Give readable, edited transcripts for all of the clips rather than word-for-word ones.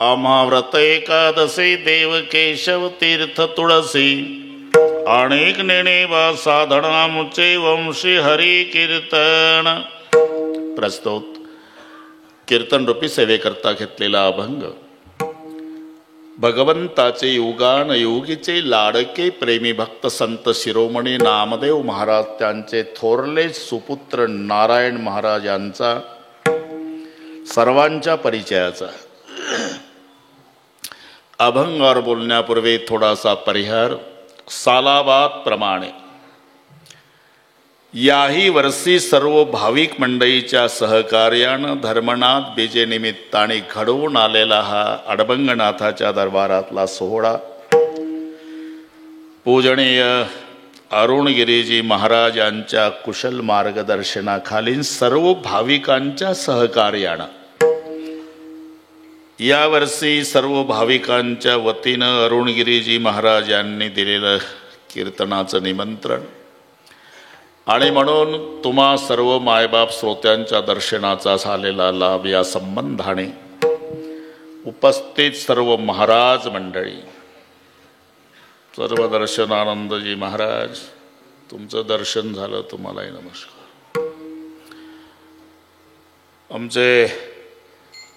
अमाव्रत एकादशी देव केशव तीर्थ तुळसी अनेक नेणेवा साधनामुचे वंशी हरी कीर्तन. प्रस्तुत कीर्तन रूपी सेवेकरता घेतलेला अभंग. भगवंताचे युगान योगीचे लाडके प्रेमी भक्त संत शिरोमणी नामदेव महाराज त्यांचे थोरले सुपुत्र नारायण महाराज यांचा सर्वांच्या परिचयाचा अभंगावर बोलण्यापूर्वी थोडासा परिहार. सालाबाद प्रमाणे याही वर्षी सर्व भाविक मंडळीच्या सहकार्यानं धर्मनाथ बीजे निमित्ताने घडवून आलेला हा अडबंगनाथाच्या दरबारातला सोहळा पूजनीय अरुणगिरीजी महाराज यांच्या कुशल मार्गदर्शनाखाली सर्व भाविकांच्या सहकार्यानं यावर्षी सर्व भाविकांच्या वतीनं अरुणगिरीजी महाराज यांनी दिलेलं कीर्तनाचं निमंत्रण आणि म्हणून तुम्हा सर्व मायबाप श्रोत्यांच्या दर्शनाचा झालेला लाभ या संबंधाने उपस्थित सर्व महाराज मंडळी, सर्व दर्शनानंदजी महाराज, तुमचं दर्शन झालं, तुम्हालाही नमस्कार.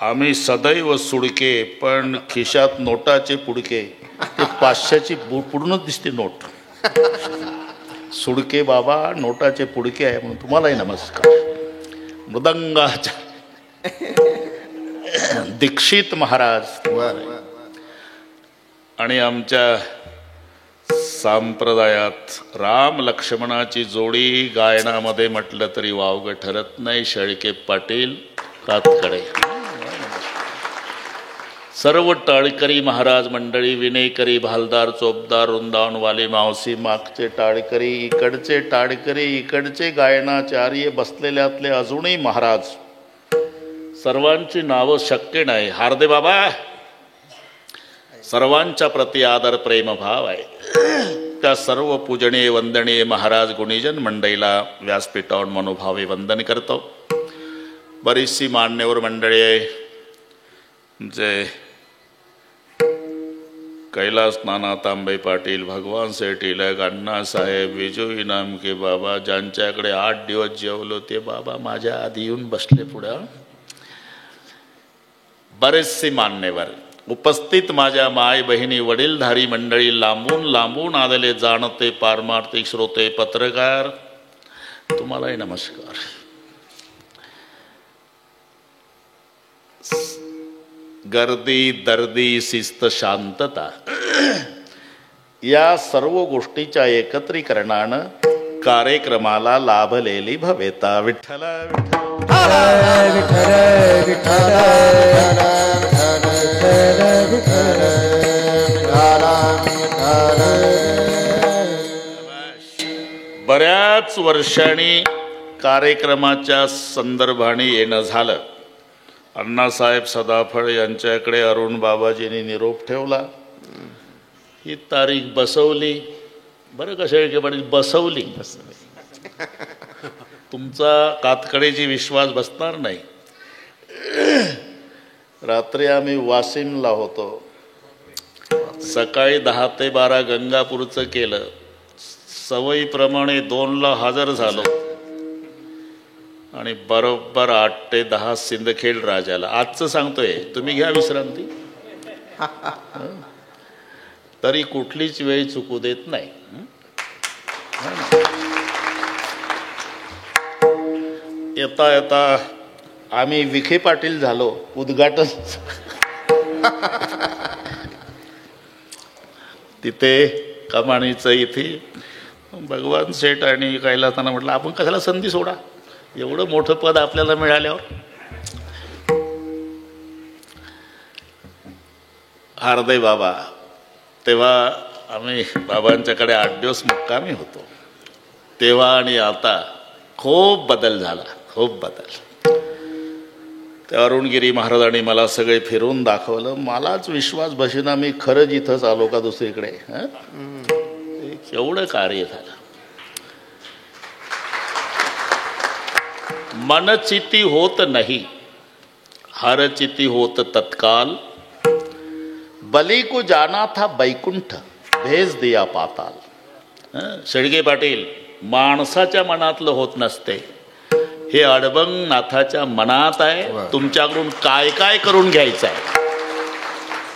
आम्ही सदैव सुडके पण खिशात नोटाचे पुडके, ते 500ची पूर्णच दिसते नोट. सुडके बाबा नोटाचे पुडके आहे म्हणून तुम्हालाही नमस्कार. मृदंगाच्या दीक्षित महाराज आणि आमच्या संप्रदायात राम लक्ष्मणाची जोडी गायनामध्ये म्हटलं तरी वावगं ठरत नाही, शेळके पाटील कातकडे. सर्व टाळकरी महाराज मंडळी, विनेकरी, भालदार, चोपदार, वृंदावनवाले, मावशी, मागचे टाळकरी, इकडचे टाळकरी, इकडचे गायनाचार्य, बसलेल्यातले अजूनही महाराज, सर्वांची नावं शक्य नाही. हार्दे बाबा, सर्वांच्या प्रति आदर प्रेमभाव आहे. त्या सर्व पूजनीय वंदनीय महाराज गुणीजन मंडळीला व्यासपीठावर मनोभावे वंदन करतो. बरीचशी मान्यवर मंडळी आहे, जे कैलास नाना तांबे पाटील, भगवान सेठ इलग, अण्णासाहेब, विजू इनामके बाबा, ज्यांच्याकडे 8 दिवस जेवलो ते बाबा माझ्या आधी येऊन बसले पुढं. बरेचसे मान्यवर उपस्थित, माझ्या माय बहिणी, वडीलधारी मंडळी, लांबून लांबून आलेले जाणते पारमार्थिक श्रोते, पत्रकार, तुम्हालाही नमस्कार. गर्दी, दर्दी, शिस्त, शांतता या सर्व गोष्टीच्या एकत्रीकरणानं कार्यक्रमाला लाभलेली भवेता. विठ्ठल बऱ्याच वर्षांनी कार्यक्रमाच्या संदर्भाने येणं झालं. अण्णासाहेब सदाफळ यांच्याकडे अरुण बाबाजींनी निरोप ठेवला, ही तारीख बसवली. बरं कशा बसवली, तुमचा कातकडेची विश्वास बसणार नाही. रात्री आम्ही वाशिमला होतो, सकाळी 10 ते 12 गंगापूरचं केलं. सवयीप्रमाणे 2ला हजर झालो आणि बरोबर 8 ते 10 सिंदखेड राजाला. आजचं सांगतोय, तुम्ही घ्या विश्रांती, तरी कुठलीच वेळ चुकू देत नाही. येता येता आम्ही विखे पाटील झालो. उद्घाटन तिथे कमानीचं इथे भगवान सेठ आणि कैलासानं म्हटलं, आपण कशाला संधी सोडा, एवढं मोठं पद आपल्याला मिळाल्यावर. हार्दे बाबा, तेव्हा आम्ही बाबांच्याकडे 8 दिवस मुक्कामी होतो. तेव्हा आणि आता खूप बदल झाला, खूप बदल. त्या अरुणगिरी महाराजांनी मला सगळे फिरवून दाखवलं. मलाच विश्वास बसेना, मी खरंच इथंच आलो का दुसरीकडे. एवढं कार्य झालं. मनचिती होत नाही हरचिति होत तत्काल, बली को जाना था बैकुंठ, भेज दिया पाताल. शेळके पाटील, माणसाच्या मनातलं होत नसते, हे अडबंग नाथाच्या मनात आहे. तुमच्याकडून काय काय करून घ्यायचं आहे.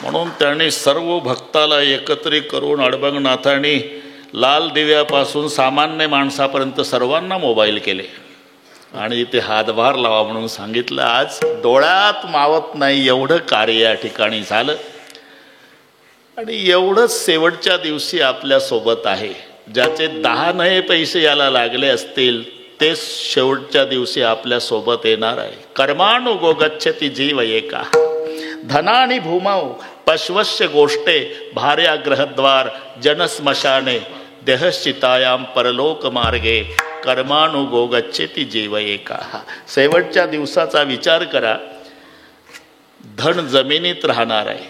म्हणून त्यांनी सर्व भक्ताला एकत्रित करून अडबंगनाथांनी लाल दिव्यापासून सामान्य माणसापर्यंत सर्वांना मोबाईल केले आणि इथे हातभार लावा म्हणून सांगितलं. आज डोळ्यात मावत नाही एवढं कार्य या ठिकाणी झालं. आणि एवढंच शेवटच्या दिवशी आपल्या सोबत आहे. ज्याचे 10 नये पैसे याला लागले असतील ते शेवटच्या दिवशी आपल्या सोबत येणार आहे. कर्मानुगो गच्छति जीव एका, धनानि भूमौ पश्वस्य गोष्टे, भार्या ग्रहद्वार जनस्मशाने, देहश्चितायाम परलोक मार्गे, कर्मानुगो गच्छति जीव एका. शेवटच्या दिवसाचा विचार करा. धन जमिनीत राहणार आहे,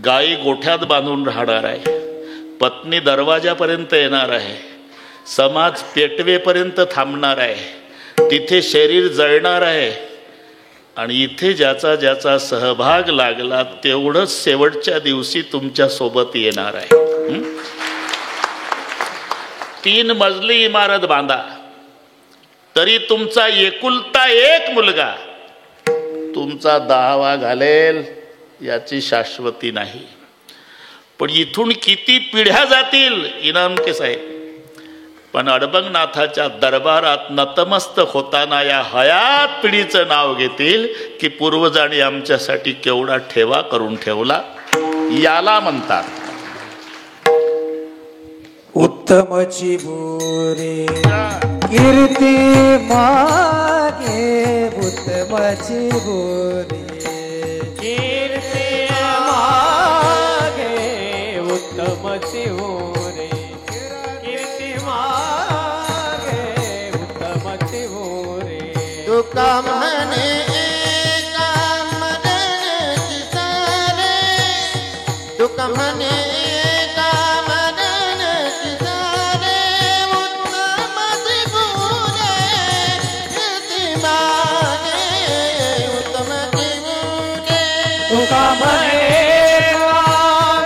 गायी गोठ्यात बांधून राहणार आहे, पत्नी दरवाजापर्यंत येणार आहे, समाज पेटवेपर्यंत थांबणार आहे, तिथे शरीर जळणार आहे. आणि इथे ज्याचा ज्याचा सहभाग लागला तेवढंच शेवटच्या दिवशी तुमच्या सोबत येणार आहे. 3 मजली इमारत बांधा तरी तुमचा एकुलता एक मुलगा तुमचा 10वा घालेल याची शाश्वती नाही. पण इथून किती पिढ्या जातील इनामके साहेब, पण अडबंगनाथाच्या दरबारात नतमस्तक होताना या हयात पिढीचं नाव घेतील की पूर्वजांनी आमच्यासाठी केवढा ठेवा करून ठेवला. याला म्हणतात उत्तमची बोरे कीर्ती मागे, उत्तमची बोरे कीर्ती मागे, उत्तमची बोरे कीर्ती मागे, उत्तमची बोरे. तुका म्हणे एका मदनची सारे, तुका म्हणे एका मदनची सारे, उत्तमची बोरे कीर्ती मागे, उत्तमची बोरे. तुका म्हणे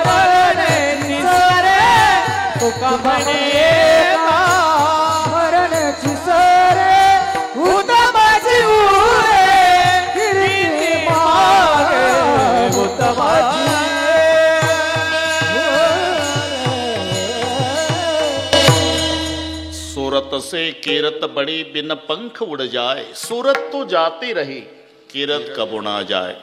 मरणची सारे, तुका म्हणे मरणची सारे, उत्तमची बोरे कीर्ती मागे, उत्तमची. सूरत से कीरत बड़ी बिन पंख उड़ जाए, सूरत तो जाती रही कीरत कब ना जाए.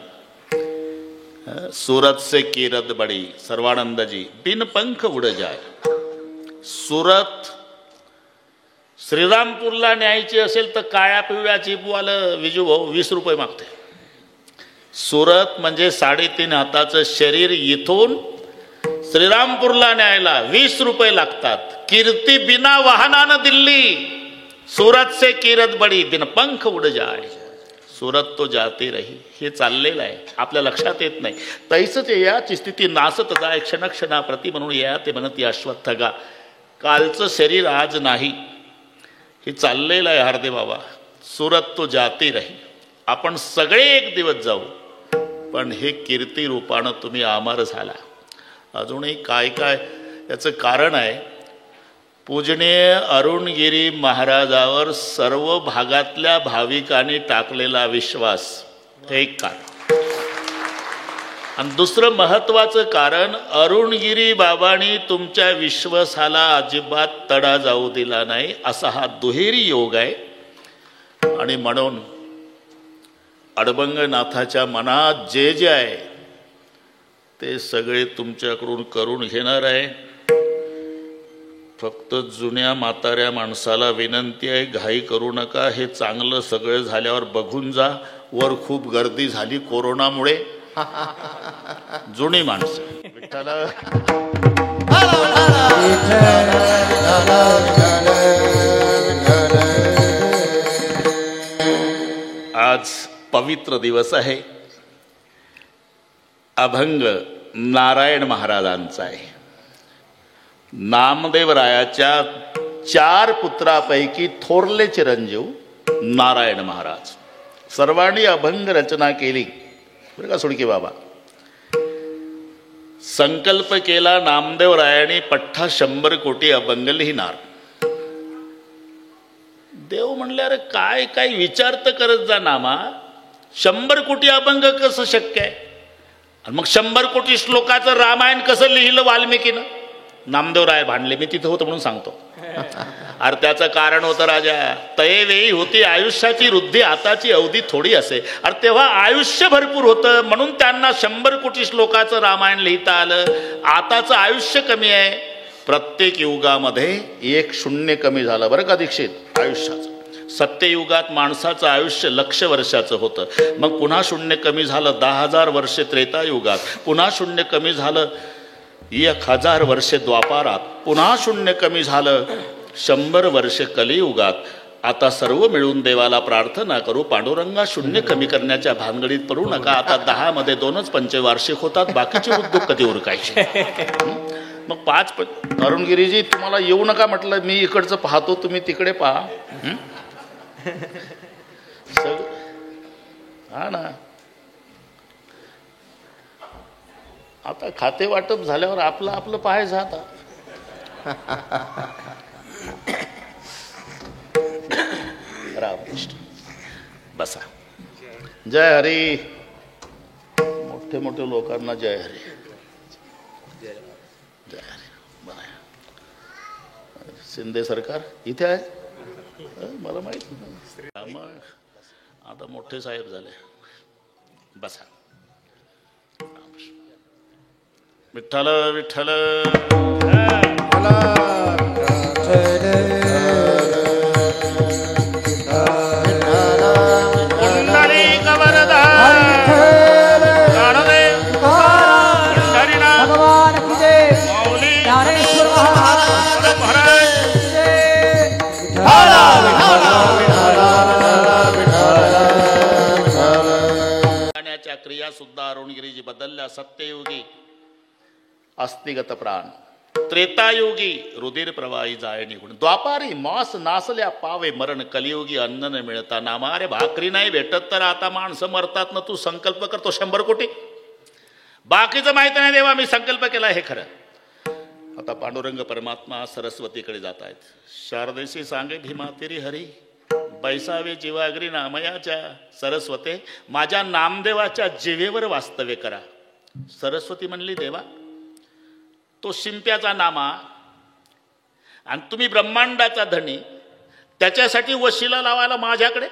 सूरत से कीरत बड़ी, सर्वानंद जी, बिन पंख उड़ जाए. सूरत श्रीरामपूरला न्यायची असेल तर काळ्या पिवळ्या चिपवालं विजू भाऊ 20 रुपये मागते. सूरत म्हणजे 3.5 हाताचं शरीर इथून श्रीरामपूरला न्यायला 20 रुपये लागतात. कीर्ती बिना वाहनानं दिल्ली, सूरत से कीरत बडी बिन पंख उड जाय. सूरत तो जाती रही, हे चाललेलं आहे, आपल्या लक्षात येत नाही. तैसच याची स्थिती नासत जाय क्षणक्षणाप्रती, म्हणून या ते म्हणत अश्वत्थगा. कालचं शरीर आज नाही, हे चाललेलं आहे हार्दे बाबा. सूरत तो जाती रही, आपण सगळे एक दिवस जाऊ, पण हे कीर्ती रूपानं तुम्ही अमर झाला. अजूनही काय काय याचं कारण आहे. पूजनीय अरुणगिरी महाराजावर सर्व भागातल्या भाविकांनी टाकलेला विश्वास हे एक कारण. आणि दुसरं महत्वाचं कारण, अरुणगिरी बाबांनी तुमच्या विश्वासाला अजिबात तडा जाऊ दिला नाही, असा हा दुहेरी योग आहे. आणि म्हणून अडबंगनाथाच्या मनात जे जे आहे ते सगळे तुमच्याकडून करून घेणार आहे. फक्त जुन्या म्हाताऱ्या माणसाला विनंती आहे, घाई करू नका. हे चांगलं सगळं झाल्यावर बघून जा. वर खूप गर्दी झाली कोरोनामुळे. जुनी माणसं विठ्ठला आज पवित्र दिवस आहे. अभंग नारायण महाराजांचा आहे. नामदेवरायाच्या 4 पुत्रापैकी थोरले चिरंजीव नारायण महाराज. सर्वांनी अभंग रचना केली बरं का सुडके बाबा. संकल्प केला नामदेवरायांनी पठ्ठा 100 कोटी अभंग लिहिणार. देव म्हणले अरे काय काय विचार तर करत जा नामा, 100 कोटी अभंग कसं शक्य आहे. आणि मग 100 कोटी श्लोकाचं रामायण कसं लिहिलं वाल्मिकीनं. नामदेवराय भांडले, मी तिथं होतो म्हणून सांगतो. अरे त्याचं कारण होतं राजा, तये वेळी होती आयुष्याची वृद्धी, आताची अवधी थोडी असे. अरे तेव्हा आयुष्य भरपूर होतं म्हणून त्यांना 100 कोटी श्लोकाचं रामायण लिहिता आलं. आताचं आयुष्य कमी आहे. प्रत्येक युगामध्ये 1 शून्य कमी झालं बरं का दीक्षित आयुष्याचं. सत्ययुगात माणसाचं आयुष्य 1,00,000 वर्षाचं होतं. मग पुन्हा शून्य कमी झालं 10,000 वर्षे त्रेतायुगात. पुन्हा शून्य कमी झालं 1,000 वर्षे द्वापारात. पुन्हा शून्य कमी झालं 100 वर्षे कलियुगात. आता सर्व मिळून देवाला प्रार्थना करू, पांडुरंगा शून्य कमी करण्याच्या भानगडीत पडू नका. आता 10 मध्ये 2च पंचवार्षिक होतात, बाकीचे उद्योग कधी उरकायचे. मग 5 अरुणगिरीजी तुम्हाला येऊ नका म्हटलं, मी इकडचं पाहतो तुम्ही तिकडे पहा. हा ना, आता खाते वाटप झाल्यावर आपलं आपलं पाहायचं. आता रामकृष्ण बसा. जय हरी. मोठे मोठे लोकांना जय हरी. जय हरी. शिंदे सरकार इथे आहे मला माहित नाही. मग आता मोठे साहेब झाले. बसा. विठ्ठल विठ्ठल. क्रिया सुद्धा अरुणगिरीजी बदलल्या. सत्ययुगी अस्थिगत प्राण, त्रेतायुगी रुधिर प्रवाही जाय निघून, द्वापारी मांस नासल्या पावे मरण, कलियुगी अन्न न मिळता नामा. अरे भाकरी नाही भेटत तर आता माणसं मरतात ना. तू संकल्प करतो 100 कोटी, बाकीचं माहित नाही देवा मी संकल्प केला हे खरं. आता पांडुरंग परमात्मा सरस्वतीकडे जात आहेत. शारदेशी सांगे भीमा तेरी हरी, बैसावे जीवाग्री नामयाच्या सरस्वते, माझ्या नामदेवाच्या जिवेवर वास्तव्य करा. सरस्वती म्हणली देवा तो शिंप्याचा नामा आणि तुम्ही ब्रह्मांडाचा धनी, त्याच्यासाठी वशिला लावायला माझ्याकडे.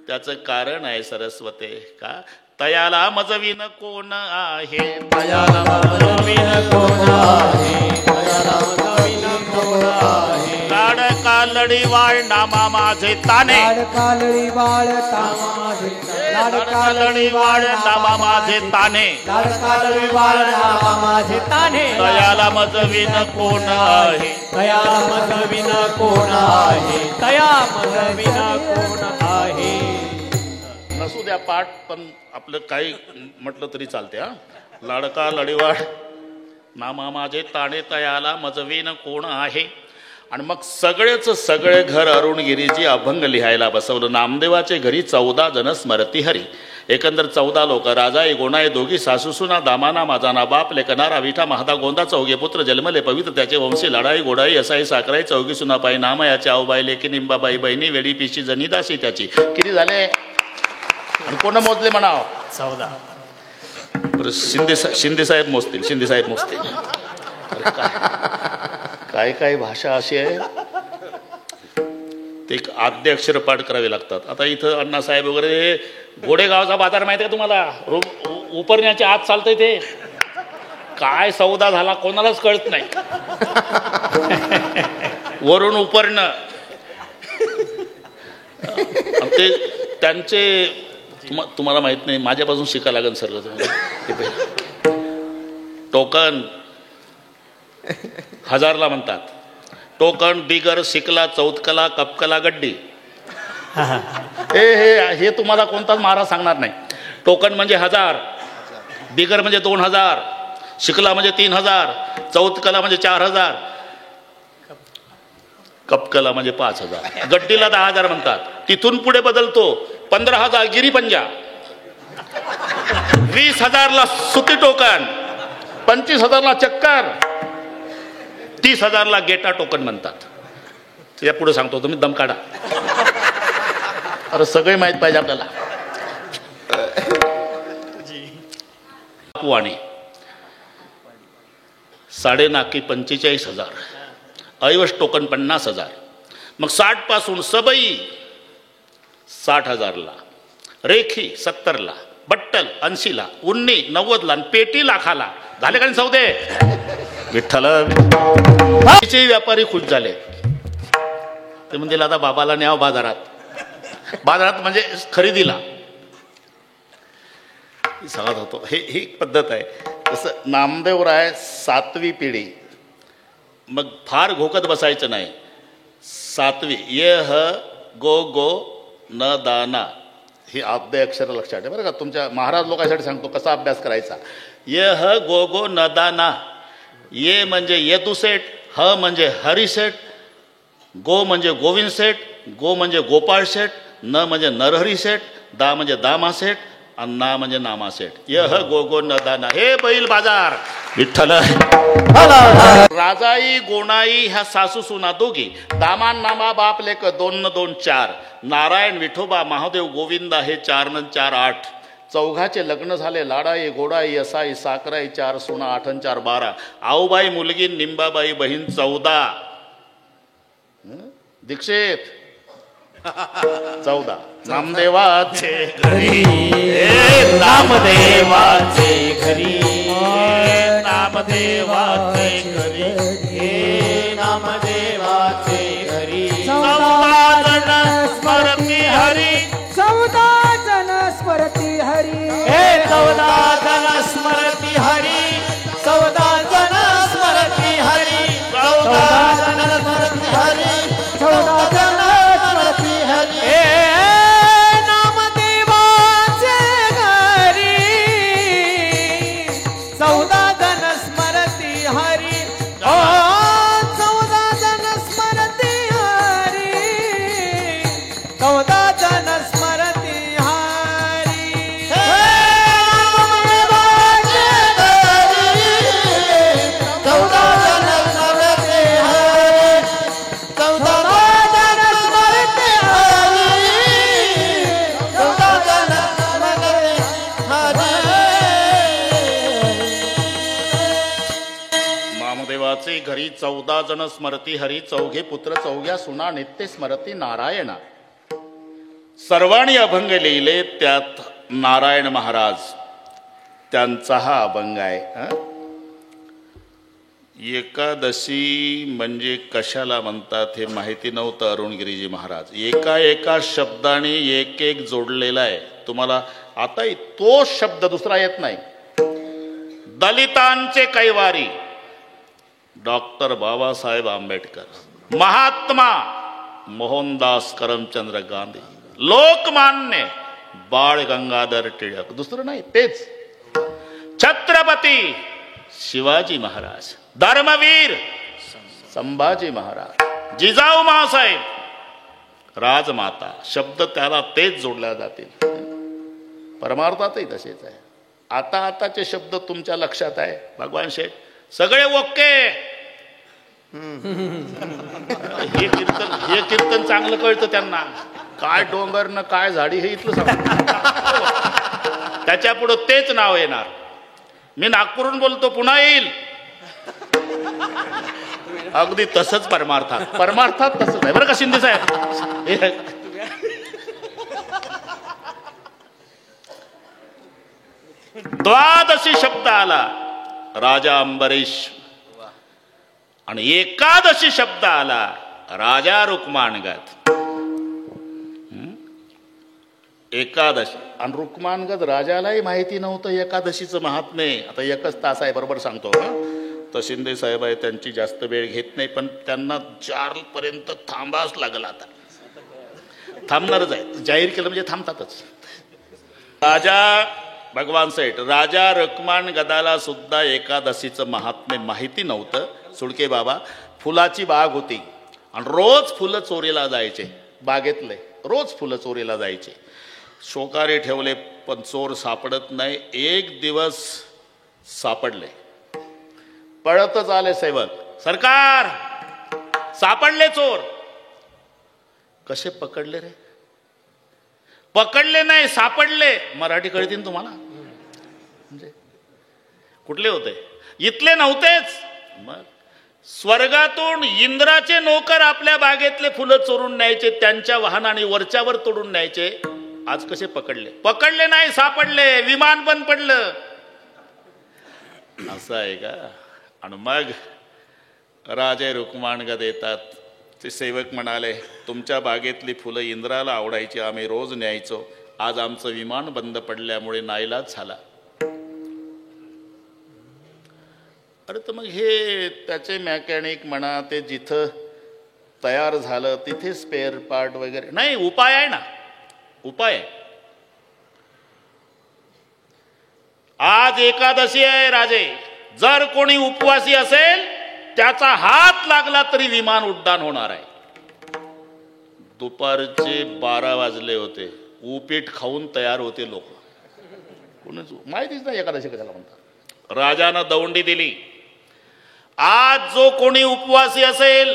त्याचं कारण आहे सरस्वते का, तयाला मजविन कोण आहे, तयाला मजविन कोण आहे, तयाला मजविन कोण आहे. लाडका लढीवाळ नामा माझे ताने, लाडका लढीवाळ नामा माझे, लाडका लढीवाळ नामा माझे ताने, लाडका लढीवाळ नामा माझे ताने. तयाला मजविन कोण आहे, तयाला मजविन कोण आहे, तया मजविन कोण आहे. नसू द्या पाठ, पण आपलं काही म्हटलं तरी चालते. हा, लाडका लढीवाळ नामा माझे ताणे, तयाला मजविन कोण आहे. आणि मग सगळेच सगळे घर अरुणगिरीजी अभंग लिहायला बसवलं. नामदेवाचे घरी 14 जण स्मरती हरी. एकंदर 14 लोक, राजाई गोणाई दोघी सासूसुना, दामाना माझा ना बाप, लेकनारा विठा महादा गोंदा, 4 पुत्र जन्मले पवित्र त्याचे वंशी, लढाई गोडाई असाई साकराई, 4 सुना पायी नाम याच्या आऊबाई, लेकी निंबाबाई बहिणी, वेडी पिशी जनिदासी त्याची. किती झाले आणि कोण मोजले म्हणाव? 14. शिंदे साहेब मोजतील, शिंदे साहेब मोजतील. काय काय भाषा अशी आहे ते आद्य अक्षर पाठ करावे लागतात. आता इथं अण्णासाहेब वगैरे, घोडेगावचा बाजार माहिती आहे तुम्हाला, उपरण्याच्या आत चालतंय ते. काय सौदा झाला कोणालाच कळत नाही. वरून उपरणं ते त्यांचे तुम्हाला माहित नाही, माझ्यापासून शिकायला लागेल सगळं. टोकन 1000ला म्हणतात. टोकन, बिगर, शिकला, चौथकला, कपकला, गड्डी. हे तुम्हाला कोणताच महाराज सांगणार नाही. टोकन म्हणजे 1000, बिगर म्हणजे 2000, शिकला म्हणजे 3000, चौथकला म्हणजे 4000, कपकला म्हणजे 5000, गड्डीला 10,000 म्हणतात. तिथून पुढे बदलतो. 15,000 गिरीपंजा, 20,000ला सुती टोकन, 25,000ला चक्कर, 30,000ला गेटा टोकन म्हणतात. या पुढे सांगतो, तुम्ही दम काढा. अरे सगळे माहीत पाहिजे आपल्याला. वाणी साडे नाकी 45,000, ऐवश टोकन 50,000. मग 60 पासून सबई 60,000ला, रेखी 70ला, बट्टल 80ला, उन्नी 90ला, पेटी 1,00,000ला. झाले का सौदे? विठ्ठल व्यापारी खुश झाले. ते म्हणजे आता बाबाला न्याव बाजारात. बाजारात म्हणजे खरेदीला सांगत होतो. ही पद्धत आहे. तसं नामदेवराय 7वी पिढी. मग फार घोकत बसायचं नाही. 7वी ये ह गो गो न दाना, ही आद्य अक्षर लक्षात आहे बरं का. तुमच्या महाराज लोकांसाठी सांगतो कसा अभ्यास करायचा. ये ह गो गो न दाना. ये म्हणजे येतुसेठ, ह म्हणजे हरिसेठ, गो म्हणजे गोविंद सेठ, गो म्हणजे गोपाळ शेठ, न म्हणजे नरहरी शेठ, दा म्हणजे दामा सेठ, आणि ना म्हणजे नामा सेठ. यह गो गो न दाना. हे बैल बाजार. विठ्ठल राजाई गोणाई ह्या सासू सुना दोघी. दामान नामा बाप लेक 2 न 2 4. नारायण विठोबा महादेव गोविंदा हे 4 न 4 8. चौघाचे लग्न झाले. लाडाई गोडाई असाई साकराई 4 सुना 8 न 4 12. आऊबाई मुलगी निंबाबाई बहीण 14. दीक्षित 14. नामदेवाचे घरी, नामदेवाचे घरी, नामदेवाचे घरी, नामदेवाचे घरी. 14 जण स्मरती हरी, 14 जण स्मरती हरी. 14 जण स्मरती हरी, 14 जण स्मरती हरी, 14 जण स्मरती हरी, 14 जण स्मरती हरी. नामदेवाचे घरी 14 जण स्मरती हरी. 14 जण स्मरती हरी, 14 जण स्मरती हरी. नामदेवाचे घरी 14 जण स्मरती हरी, 14 जण स्मरती हरी, 14 जण स्मरती हरी. नामदेवाचे घरी 14 जण स्मरती हरी. चौघे पुत्र 4 सुना नित्य स्मरती नारायणा. सर्वांनी अभंग लिहिले, त्यात नारायण महाराज त्यांचा हा अभंग आहे. एकादशी म्हणजे कशाला म्हणतात हे माहिती नव्हतं अरुणगिरीजी महाराज. एका एका शब्दाने एक एक जोडलेला आहे. तुम्हाला आता तो शब्द दुसरा येत नाही. दलितांचे कैवारी डॉक्टर बाबासाहेब आंबेडकर, महात्मा मोहनदास करमचंद्र गांधी, लोकमान्य बाळ गंगाधर टिळक. दुसरं नाही, तेच. छत्रपती शिवाजी महाराज, धर्मवीर संभाजी महाराज, जिजाऊ मासाहेब, राजमाता. शब्द त्याला तेच जोडल्या जातील. परमार्थातही तसेच आहे. आताचे शब्द तुमच्या लक्षात आहे भगवान शेठ. सगळे ओके. हे कीर्तन चांगलं कळतं त्यांना. काय डोंगर न काय झाडी हे इथलं सांग. त्याच्या पुढं तेच नाव येणार. मी नागपूरहून बोलतो, पुन्हा येईल. अगदी तसंच परमार्थात तसंच आहे बरं का शिंदे साहेब. द्वादशी शब्द आला राजा अंबरीश, आणि एकादशी शब्द आला राजा रुक्मानगद. एकादशी आणि रुक्मानगद राजालाही माहिती नव्हतं एकादशीचं महात्म्य. आता 1च तास आहे, बरोबर सांगतो. तर शिंदे साहेब आहे, त्यांची जास्त वेळ घेत नाही, पण त्यांना 4 पर्यंत थांबाच लागला. आता थांबणारच आहे. जाहीर केलं म्हणजे थांबतातच. राजा भगवान सेठ, राजा रुक्मान गदाला सुद्धा एकादशीचं महात्म्य माहिती नव्हतं. सुडके बाबा, फुलाची बाग होती आणि रोज फुलं चोरीला जायचे. बागेतले रोज फुलं चोरीला जायचे. शोकारे ठेवले पण चोर सापडत नाही. एक दिवस सापडले. पळतच आले सेवक, सरकार सापडले चोर. कसे पकडले रे? पकडले नाही, सापडले. मराठी कळतील तुम्हाला? म्हणजे कुठले होते? इथले नव्हतेच. मग स्वर्गातून इंद्राचे नोकर आपल्या बागेतले फुलं चोरून न्यायचे, त्यांच्या वाहनाने वरच्यावर तोडून न्यायचे. आज कसे पकडले? पकडले नाही, सापडले. विमान पण पडलं. असं आहे का? आणि मग राजे रुक्माणगद येतात. ते सेवक म्हणाले, तुमच्या बागेतली फुलं इंद्राला आवडायची, आम्ही रोज न्यायचो. आज आमचं विमान बंद पडल्यामुळे नाईलाज झाला. अरे तर मग हे त्याचे मेकॅनिक म्हणा, ते जिथं तयार झालं तिथे स्पेअर पार्ट वगैरे नाही. उपाय आहे ना, उपाय आहे. आज एकादशी आहे राजे. जर कोणी उपवासी असेल त्याचा हात लागला तरी विमान उड्डाण होणार आहे. दुपारचे 12 वाजले होते. उपीट खाऊन तयार होते लोक. कोणीच माहितीच नाही एकादशी कशाला म्हणतात. राजानं दौंडी दिली. आज जो कोणी उपवासी असेल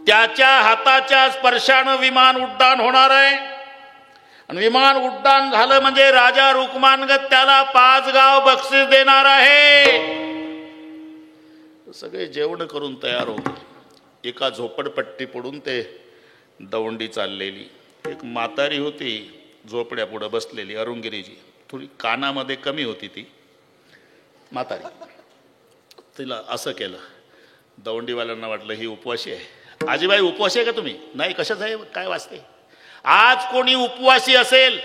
त्याच्या हाताच्या स्पर्शानं विमान उड्डाण होणार आहे. आणि विमान उड्डाण झालं म्हणजे राजा रुक्मांगद त्याला 5 गाव बक्षीस देणार आहे. सगळे जेवण करून तयार होते. एका झोपडपट्टी पडून ते दौंडी चाललेली. एक म्हातारी होती झोपड्या पुढे बसलेली, अरुंगिरीजी. थोडी कानामध्ये कमी होती ती म्हातारी. तिला असं केलं. दौंडीवाल्यांना वाटलं ही उपवासी आहे. आजीबाई उपवासी आहे का तुम्ही? नाही. कशाच आहे? काय वाचते? आज कोणी उपवासी असेल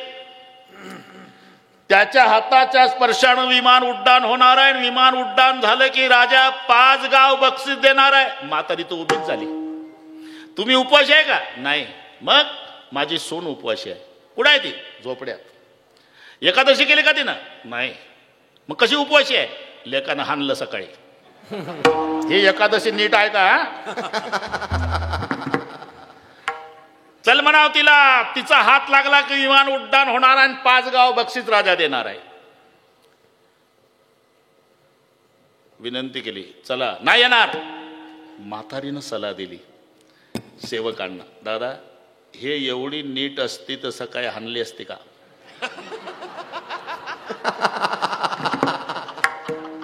त्याच्या हाताच्या स्पर्शानं विमान उड्डाण होणार आहे. विमान उड्डाण झालं की राजा 5 गाव बक्षीस देणार आहे. म्हातारी तो उभीच झाली. तुम्ही उपवासी आहे का? नाही. मग माझी सून उपवासी आहे. कुठं आहे ती? झोपड्यात. एकादशी केली का तिनं? नाही. मग कशी उपवासी आहे? लेकानं हाणलं सकाळी. ही एकादशी नीट आहे का? चल म्हणाव तिला. तिचा हात लागला की विमान उड्डाण होणार आणि 5 गाव बक्षीस राजा देणार आहे. विनंती केली, चला. नाही येणार. म्हातारीनं सल्ला दिली सेवकांना, दादा हे एवढी नीट असती तर सकाळी हाणली असती का?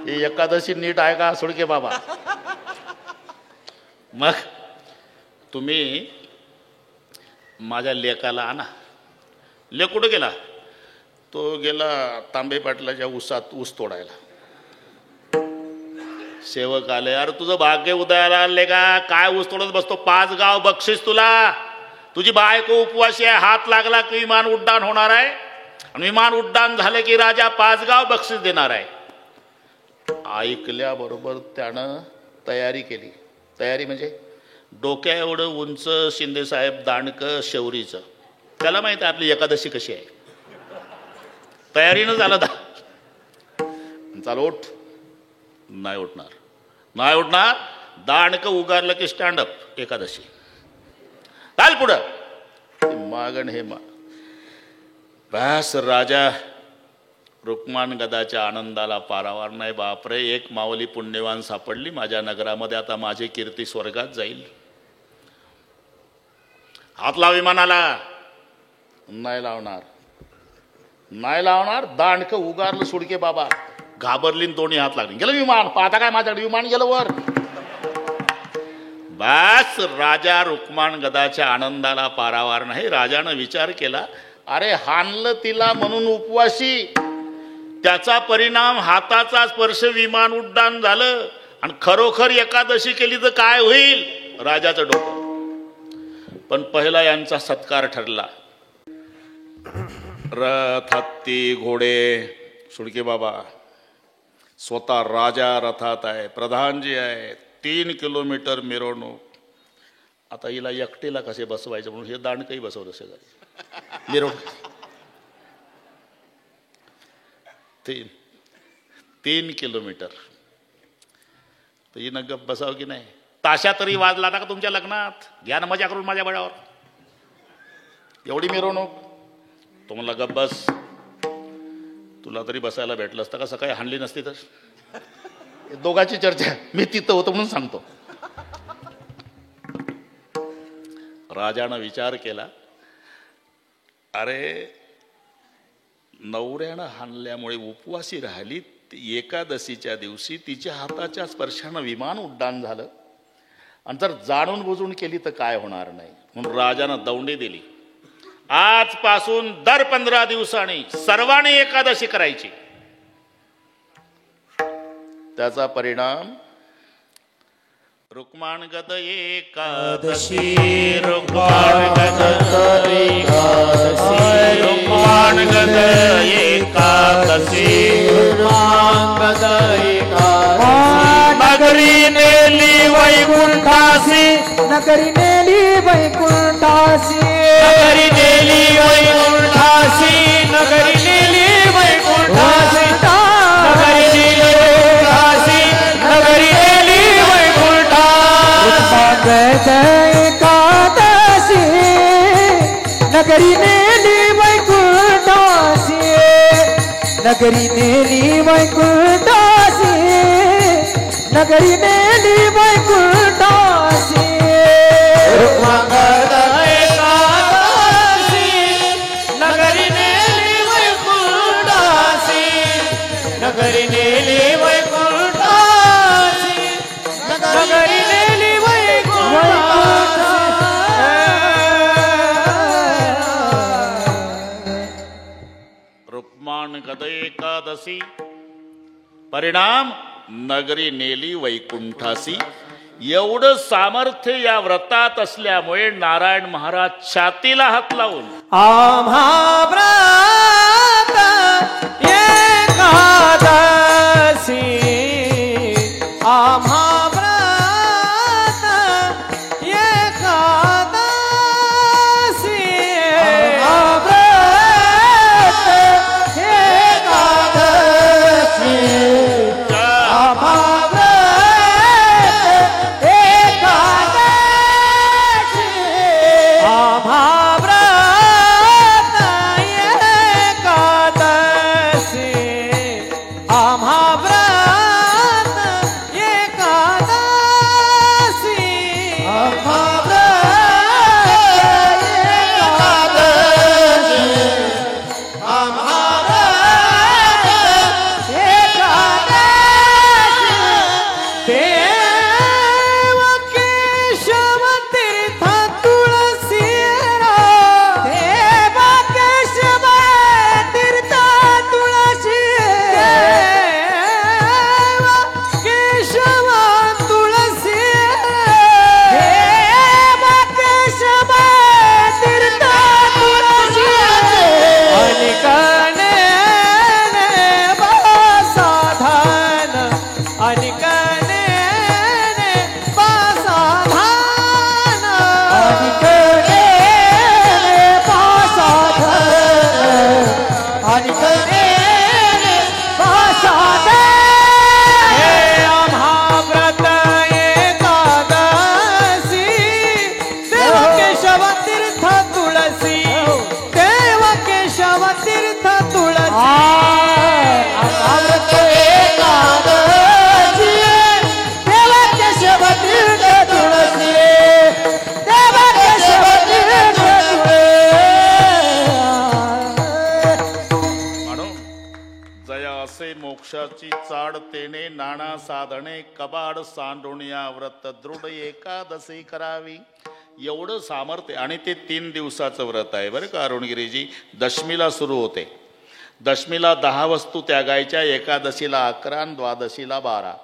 ही एकादशी नीट आहे का सुडके बाबा? मग तुम्ही माझ्या लेकाला आणा. लेक कुठं गेला? तो गेला तांबे पाटलाच्या ऊसात ऊस तोडायला. सेवक आले, अरे तुझं भाग्य उदयाला आले का? काय ऊस तोडत बसतो? 5 गाव बक्षीस तुला. तुझी बायको उपवासी आहे. हात लागला की विमान उड्डाण होणार आहे. आणि विमान उड्डाण झालं की राजा 5 गाव बक्षीस देणार आहे. ऐकल्याबरोबर त्यानं तयारी केली. तयारी म्हणजे डोक्या एवढं उंच शिंदे साहेब दांडकं शौरीचं. त्याला माहित आहे आपली एकादशी कशी आहे. तयारीनं झालं. चाल उठ. नाही उठणार. नाही उठणार. दांडकं उगारलं की स्टँडअप एकादशी. चाल पुढं. मागण हे बस. राजा रुक्माणगदाच्या आनंदाला पारावार नाही. बापरे, एक माऊली पुण्यवान सापडली माझ्या नगरामध्ये. आता माझी कीर्ती स्वर्गात जाईल. हात लाव विमानाला. नाही लावणार. नाही लावणार. दांडकं उगारलं सुडके बाबा. घाबरली दोन्ही हात लागले. गेलं विमान. पाहता काय माझ्याकडे विमान गेलं वर. बस. राजा रुक्माणगदाच्या आनंदाला पारावार नाही. राजानं विचार केला, अरे हाणलं तिला म्हणून उपवासी, त्याचा परिणाम हाताचा स्पर्श विमान उड्डाण झालं. आणि खरोखर एकादशी केली तर काय होईल? राजाचं डोकं. पण पहिला यांचा सत्कार ठरला. रथ, हत्ती, घोडे. सुडके बाबा स्वतः राजा रथात आहे. प्रधानजी आहे. 3 किलोमीटर मिरवणूक. आता हिला एकटीला कसे बसवायचं म्हणून हे दांडकही बसवलं सगळं मिरवणूक. 3 किलोमीटर. तर हिनं गप बसावं की नाही? ताशा तरी वाजला का तुमच्या लग्नात? घ्या ना मजा करून माझ्या बळावर. एवढी मिरवणूक. तो म्हणला गप बस, तुला तरी बसायला भेटलं असतं का, सकाळी हाणली नसती तर. दोघांची चर्चा, मी तिथं होतो म्हणून सांगतो. राजानं विचार केला, अरे नवऱ्यानं हाणल्यामुळे उपवासी राहिली, एकादशीच्या दिवशी तिच्या हाताच्या स्पर्शानं विमान उड्डाण झालं, आणि जर जाणून बुजून केली तर काय होणार नाही. म्हणून राजानं दौंडी दिली, आजपासून दर 15 दिवसांनी सर्वांनी एकादशी करायची. त्याचा परिणाम रुक्माण गद एकादशी, रुक्माण गद एकादशी, रुक्माण गद एकादशी, रुक्माण गद एकादशी. नगरी नेली वैकुंठासी, नगरी नेली वैकुंठासी, नगरी नेली वैकुंठासी, नगरी नेली वैकुंठासी, नगरी नेली वैकुंठासी, नगरी नेली वैकुंठासी. एकादशी नगरी नेली वैकुंठासी, नगरी नेली वैकुंठासी, नगरी नेली वैकुंठासी. रुक्मांगद एकादशी, नगरी नेली वैकुंठासी, नगरी नेली वैकुंठासी, नगरी नेली वैकुंठासी. रुक्माण गद एकादशी, परिणाम नगरी नेली वैकुंठासी. एवढं सामर्थ्य या व्रतात असल्यामुळे नारायण महाराज छातीला हात लावून आम्हा व्रत एकादशी, आम्हा व्रत एकादशी, आम्हा व्रत एकादशी, आम्हा व्रत एकादशी, आम्हा व्रत एकादशी, आम्हा व्रत एकादशी, आम्हा व्रत एकादशी, आम्हा व्रत एकादशी. देव केशव तीर्थ तुळसी, देव केशव तीर्थ तुळसी, देव केशव तुळसी, देव केशव तीर्थ तुळसी. अनिकने साधन, अनिकने पासाधन, अनिकने पासाधन, अनिकने पासाधन. हे आम्हा व्रत एकादशी, देव केशव तीर्थ तुळसी, देव केशव तीर्थ तुळसी. आम्हा व्रत एकादशी, देव केशव तीर्थ तुळसी, देव केशव तीर्थ तुळसी. म्हणून जया असे मोक्षाची चाड तेने, नाना साधने कबाड सांडुनिया व्रत दृढ एकादशी करावी. एवढं सामर्थ्य, आणि ते 3 दिवसाचं व्रत आहे बरं का अरुणगिरीजी. दशमीला सुरू होते, दशमीला 10 वस्तू त्यागायच्या, एकादशीला 11 आणि द्वादशीला 12.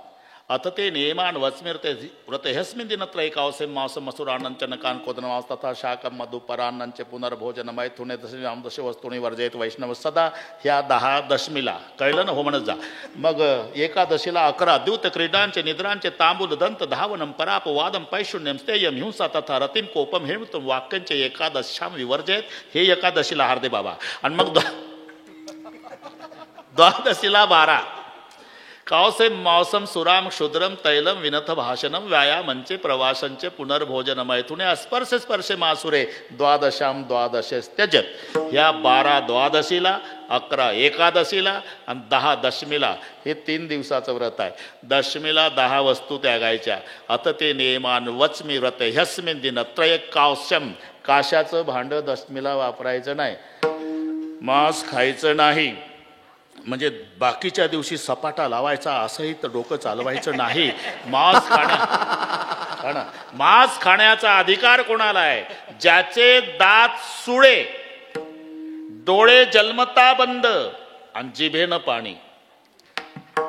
अथ ते नियमान वस्मिरते व्रत ह्यस्मिन् दिनत्रयिकावसे मांस मसुरान्नंच नकान कोदनमांस तथा शाकं मधुपरान्नंच पुनर्भोजन मैथुने दश वस्तूंनी वर्जयत वैष्णव सदा. ह्या 10 दशमीला कळलं ना हो म्हणत जा. मग एकादशीला 11 द्यूत क्रीडांचे निद्रांचे तांबूल दंत धावनम परापवादम पैशून्यम स्थेयम हिंसा तथा रतिम कोपम हेमतम वाक्यांचे एकादशाम विवर्जयत. हे एकादशीला हार्दे बाबा. आणि मग द्वादशीला 12 कावसे मौसम सुराम क्षुद्रम तैलम विनथ भाषणम व्यायामंचे प्रवासंचे पुनर्भोजन मैथुने अस्पर्श स्पर्शे मासुरे द्वादशाम द्वादशे त्यजत. या 12 द्वादशीला, 11 एकादशीला आणि 10 दशमीला हे 3 दिवसाचं व्रत आहे. दशमीला 10 वस्तू त्यागायच्या. अत ते नियमान वचमी व्रत ह्यस्मिन दिन त्रय कावशम. काशाचं भांडं दशमीला वापरायचं नाही. मांस खायचं नाही. म्हणजे बाकीच्या दिवशी सपाटा लावायचा असंही तर डोकं चालवायचं नाही. मांस खाण्याचा अधिकार कोणाला आहे? ज्याचे दात सुळे, डोळे जन्मता बंद आणि जिभेनं पाणी,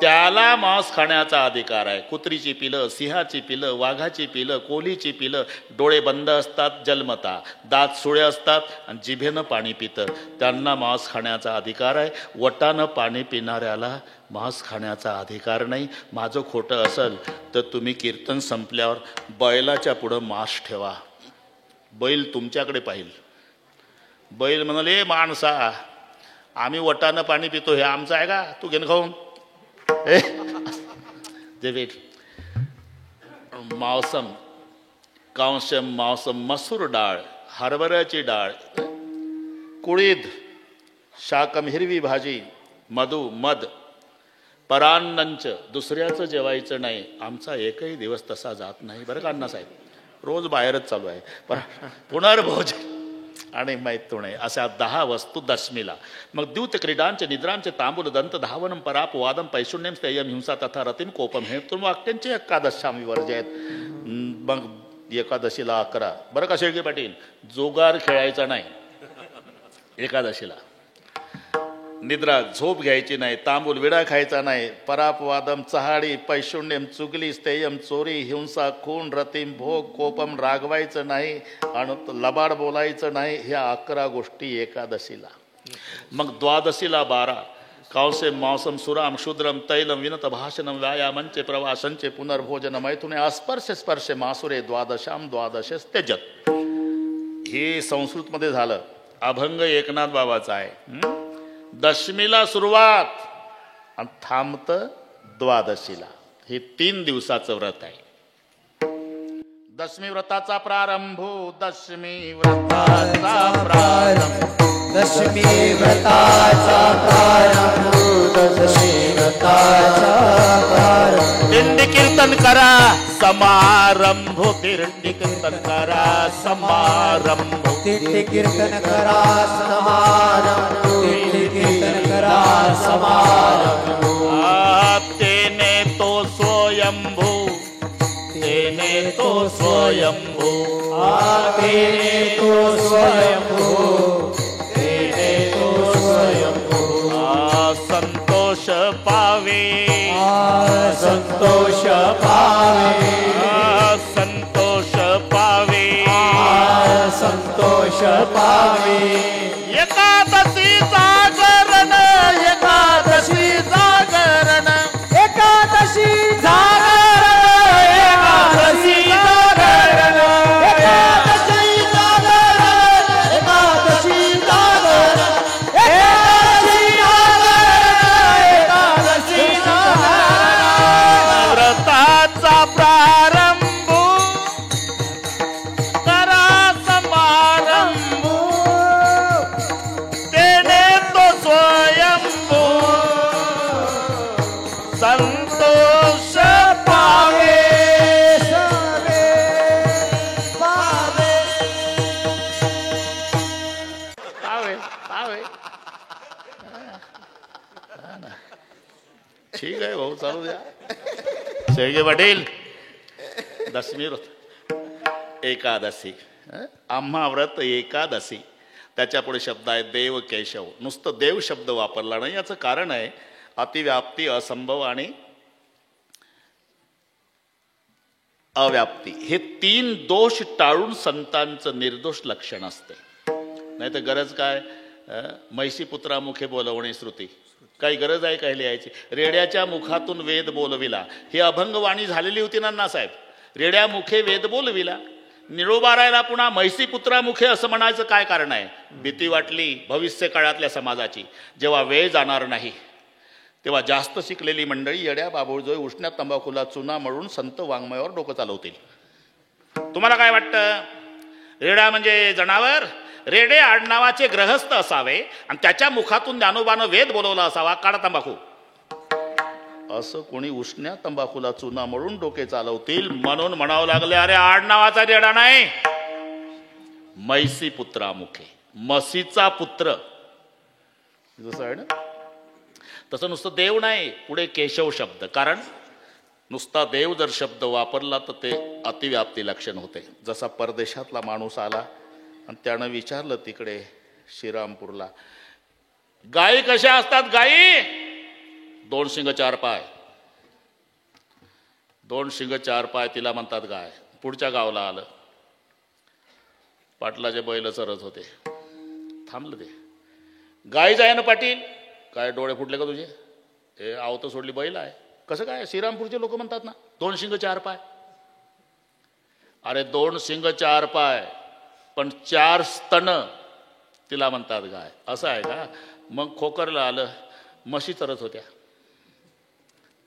त्याला मांस खाण्याचा अधिकार आहे. कुत्रीची पिलं, सिंहाची पिलं, वाघाची पिलं, कोल्हीची पिलं डोळे बंद असतात जन्मता, दात सुळे असतात आणि जिभेनं पाणी पितं, त्यांना मांस खाण्याचा अधिकार आहे. वटानं पाणी पिणाऱ्याला मांस खाण्याचा अधिकार नाही. माझं खोटं असेल तर तुम्ही कीर्तन संपल्यावर बैलाच्या पुढं मांस ठेवा. बैल तुमच्याकडे पाहिल. बैल म्हणाले, माणसा आम्ही वटानं पाणी पितो, हे आमचं आहे का? तू घेऊन खाऊन मौसम कांशम मौसम मसूर डाळ, हरभऱ्याची डाळ, कुळीद, शाकम हिरवी भाजी, मध, परान्नंच. दुसऱ्याचं जेवायचं नाही. आमचा एकही दिवस तसा जात नाही बरं का अण्णासाहेब. रोज बाहेरच चालू आहे. पण पुनर्भोजन आणि मैथुने अशा 10 वस्तू दशमीला. मग द्यूत क्रीडांचे निद्रांचे तांबूल दंत धावनम पराप वादम पैशून्यम स्थेयम हिंसा तथा रतीम कोपम हे तुम वाक्यांचे एकादशामी वर्ज आहेत. मग एकादशीला 11 बरं का शेळके पाटील, जोगार खेळायचा नाही एकादशीला. निद्रा झोप घ्यायची नाही. तांबूल विडा खायचा नाही. परापवादम चहाडी, पैशून्यम चुगली, स्थेयम चोरी, हिंसा, खून, रतीम भोग, कोपम रागवायचं नाही आणि लबाड बोलायचं नाही. ह्या 11 गोष्टी एकादशीला. मग द्वादशीला 12 कावसे मौसम सुराम क्षुद्रम तैलम विनत भाषणम व्यायामंचे प्रवासंचे पुनर्भोजन मैथुने अस्पर्श स्पर्शे मासुरे द्वादशाम द्वादशे त्यजत. हे संस्कृतमध्ये झालं. अभंग एकनाथ बाबाचा आहे. दशमीला सुरुवात आणि थांबतं द्वादशीला. हे 3 दिवसाचं व्रत आहे. दशमी व्रताचा प्रारंभ, दशमी व्रताचा प्रारंभ, दशमी व्रताचा प्रारंभ, दशमी व्रताचा प्रारंभ. दिंडी कीर्तन करा समारंभ, दिंडी कीर्तन करा समारंभ, दिंडी कीर्तन करा समारंभ, दिंडी कीर्तन करा समारंभ. तेने तो स्वयंभू, तेने तो स्वयंभू, तेने तो स्वयंभू, तेने तो स्वयंभू. संतोष पावे, संतोष पावे, संतोष पावे, संतोष पावे. एकादशी जागरण, एकादशी जागरण, एकादशी जागरण, एकादशी जागरण, एकादशी जागरण, एकादशी जागरण, एकादशी जागरण, एकादशी जागरण. व्रताचा प्रारंभ करा समारंभ, तेने तो स्वयंभू, संतोष पावे, सवे पावे. पावे पावे. ठीक आहे भाऊ, चालू द्या. शेळके पाटील, दशमी व्रत एकादशी, आम्हा व्रत एकादशी. त्याच्या पुढे शब्द आहे देव केशव. नुसतं देव शब्द वापरला नाही. याचं कारण आहे अतिव्याप्ती, असंभव आणि अव्याप्ती. हे 3 दोष टाळून संतांचं निर्दोष लक्षण असते. नाही तर गरज काय? म्हैसी पुत्रामुखे बोलवणे श्रुती. काही गरज आहे काय लिहायची? रेड्याच्या मुखातून वेद बोलविला. ही अभंगवाणी झालेली होती नानासाहेब. रेड्या मुखे वेद बोलविला. निळोबारायला पुन्हा म्हैसी पुत्रामुखे असं म्हणायचं काय कारण आहे? भीती वाटली भविष्य काळातल्या समाजाची. जेव्हा वेळ जाणार नाही, तेव्हा जास्त शिकलेली मंडळी येड्या बाबुळजोय उष्ण्या तंबाखूला चुना मळून संत वाङ्मयावर डोकं चालवतील. तुम्हाला काय वाटतं? रेडा म्हणजे जनावर? रेडे आडनावाचे ग्रहस्थ असावे आणि त्याच्या मुखातून ज्ञानोबानं वेद बोलवला असावा, काळा तंबाखू. असं कोणी उष्ण्या तंबाखूला चुना मळून डोके चालवतील म्हणून म्हणावं लागले, अरे आडनावाचा रेडा नाही, मैसी पुत्रामुखे, म्हशीचा पुत्र. जसं आहे ना तसं नुसतं देव नाही, पुढे केशव शब्द. कारण नुसता देव जर शब्द वापरला तर ते अतिव्याप्ती लक्षण होते. जसा परदेशातला माणूस आला आणि त्यानं विचारलं तिकडे श्रीरामपूरला, गायी कशा असतात? गायी 2 शिंग 4 पाय. 2 शिंग 4 पाय तिला म्हणतात गाय. पुढच्या गावला आलं, पाटलाचे बैल चरत होते, थांबलं ते. गायीच आहे ना पाटील? काय डोळे फुटले का तुझे? हे आवतं सोडली बैल आहे. कसं काय? श्रीरामपूरचे लोक म्हणतात ना 2 शिंग 4 पाय. अरे 2 शिंग 4 पाय पण 4 स्तन, तिला म्हणतात गाय. असं आहे का? मग खोकरला आलं, म्हशी चरत होत्या,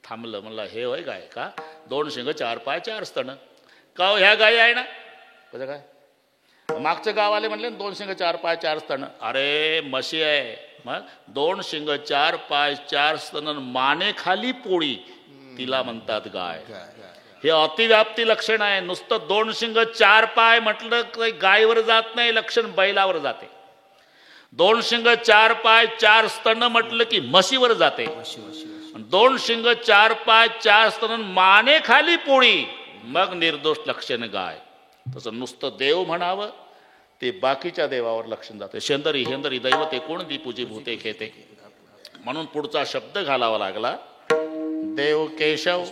थांबलं, म्हणलं हे होय गाय का? 2 शिंग 4 पाय 4 स्तन का? ह्या गायी आहे ना? कसं काय? मागचं गाव आले म्हणले 2 शिंग 4 पाय 4 स्तन. अरे म्हशी आहे. मग 2 शिंग 4 पाय 4 स्तन माने खाली पोळी, तिला म्हणतात गाय. हे अतिव्याप्ती लक्षण आहे. नुसतं 2 शिंग 4 पाय म्हटलं की गायीवर जात नाही, लक्षण बैलावर जाते. 2 शिंग 4 पाय 4 स्तन म्हटलं की म्हशीवर जाते. 2 शिंग 4 पाय 4 स्तन माने खाली पोळी, मग निर्दोष लक्षण गाय. तसं नुसतं देव म्हणावं ते बाकीच्या देवावर लक्षण जाते. शेंदरी हेंदरी दैवते कोण दी पूजी भूते खेते. म्हणून पुढचा शब्द घालावा लागला, देव केशव.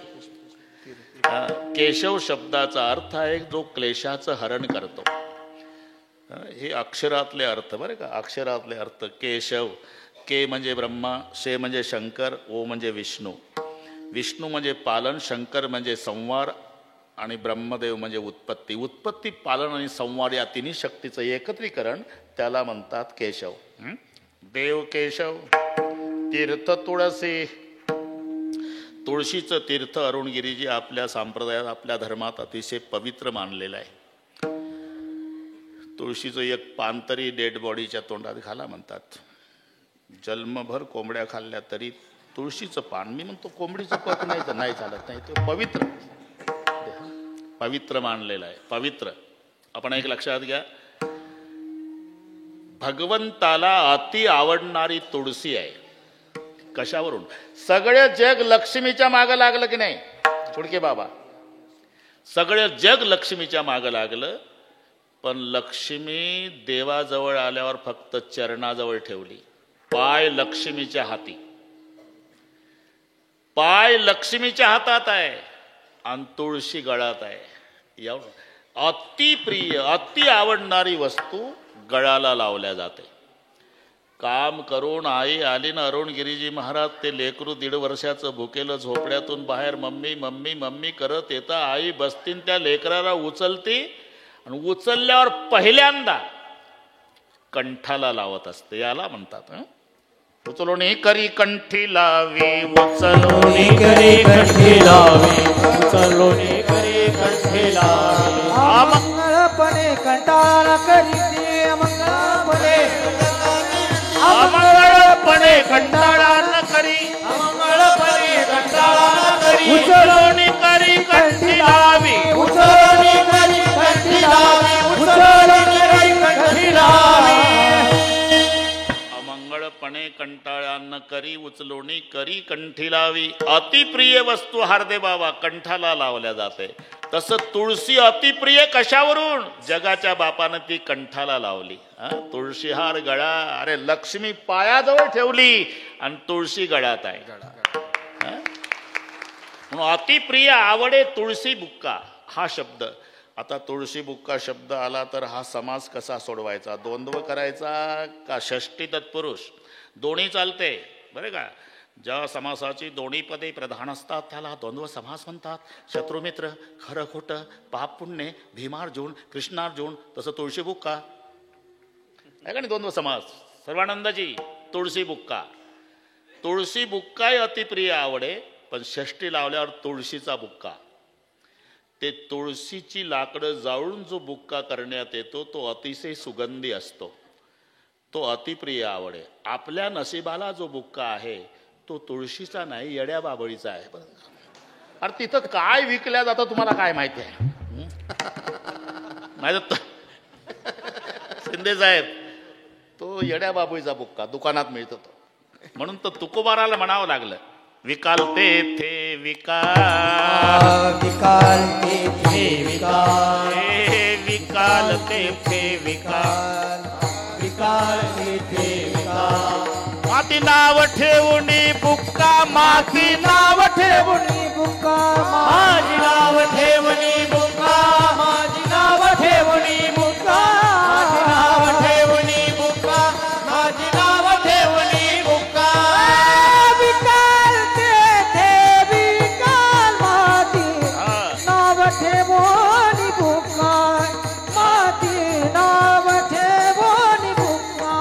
केशव शब्दाचा अर्थ आहे जो क्लेशाचं हरण करतो. हे अक्षरातले अर्थ बरं का, अक्षरातले अर्थ. केशव, के म्हणजे ब्रह्मा, शे म्हणजे शंकर, ओ म्हणजे विष्णू. विष्णू म्हणजे पालन, शंकर म्हणजे संवार आणि ब्रह्मदेव म्हणजे उत्पत्ती. उत्पत्ती, पालन आणि संवार या तिन्ही शक्तीचं एकत्रीकरण त्याला म्हणतात केशव. देव केशव. तीर्थ तुळसी. तुळशीचं तीर्थ अरुणगिरीजी आपल्या संप्रदायात, आपल्या धर्मात अतिशय पवित्र मानलेलं आहे. तुळशीचं एक पान तरी डेड बॉडीच्या तोंडात घाला म्हणतात. जन्मभर कोंबड्या खाल्ल्या तरी तुळशीचं पान, मी म्हणतो कोंबडीचं पत नाही चालत नाही, ते पवित्र पवित्र मानलेलं आहे. पवित्र. आपण एक लक्षात घ्या, भगवंताला अति आवडणारी तुळशी आहे. कशावरून? सगळे जग लक्ष्मीच्या मागं लागलं की नाही फुडके बाबा? सगळे जग लक्ष्मीच्या मागं लागलं, पण लक्ष्मी देवाजवळ आल्यावर फक्त चरणाजवळ ठेवली. पाय लक्ष्मीच्या हाती. पाय लक्ष्मीच्या हातात आहे आणि तुळशी गळात आहे. एवढं अति प्रिय, अति आवडणारी वस्तू गळाला लावल्या जाते. काम करून आई आली ना अरुणगिरीजी महाराज, ते लेकरू 1.5 वर्षाचं भुकेलं झोपड्यातून बाहेर मम्मी मम्मी मम्मी करत येता. आई बसतीन त्या लेकराला उचलती आणि उचलल्यावर पहिल्यांदा कंठाला लावत असते. याला म्हणतात उचलोनी करी कंठी लावी, उचलोनी करी कंठी लावी, उचलोनी करी कंठी लावी. अमंगळपणे कंटाळा करीती, अमंगळपणे अमंगळपणे कंटाळा न करी, अमंगळपणे कंटाळा न करी. उचलोनी करी कंठी लावी, उचलोनी करी कंठी लावी, उचलोनी करी कंठी लावी. अमंगळपणे कंटाळा न करी, उचलोनी करी कंठी लावी. अतिप्रिय वस्तू हार्दे बाबा कंठाला लावल्या जाते. तसं तुळशी अतिप्रिय कशावरून? जगाच्या बापानं ती कंठाला लावली. तुळशी हार गळा. अरे लक्ष्मी पायाजवळ ठेवली आणि तुळशी गळ्यात आहे. म्हणून अतिप्रिय आवडे तुळशी बुक्का हा शब्द. आता तुळशी बुक्का शब्द आला तर हा समास कसा सोडवायचा? द्वंद्व करायचा का षष्टी तत्पुरुष? दोन्ही चालते बरे का. ज्या समासाची दोन्ही पदे प्रधान असतात त्याला द्वंद्व समास म्हणतात. शत्रुमित्र, खरं खोटं, पाप पुण्य, भीमार्जुन, कृष्णार्जुन. तसं तुळशी बुक्का आहे का नाही द्वंद्व समास. सर्वानंदजी तुळशी बुक्का. तुळशी बुक्काही अतिप्रिय आवडे, पण षष्टी लावल्यावर तुळशीचा बुक्का, ते तुळशीची लाकडं जाळून जो बुक्का करण्यात येतो तो अतिशय सुगंधी असतो, तो अतिप्रिय आवडे. आपल्या नशिबाला जो बुक्का आहे तो तुळशीचा नाही, येड्या बाबळीचा आहे. अरे तिथं काय विकल्या जातं तुम्हाला काय माहिती आहे? माहित शिंदे साहेब, तो येड्या बाबळीचा बुक्का दुकानात मिळतो तो. म्हणून तर तुकोबाराला म्हणावं लागलं, विकाल ते विकाल, विकाल ते विकाल, विकाल ते विकाल, विकाल ते विकाल. माती नाव ठेवून बुक्का, माती नाव ठेवून बुक्का, माझी नाव ठेवणी बुक्का, माझी नाव ठेवणी बुक्का, माझी नाव ठेवणी बुक्का, माझी नाव ठेवणी बुक्का. विकाल ते विकाल, माती नाव ठेवणी बुक्का, माती नाव ठेवणी बुक्का.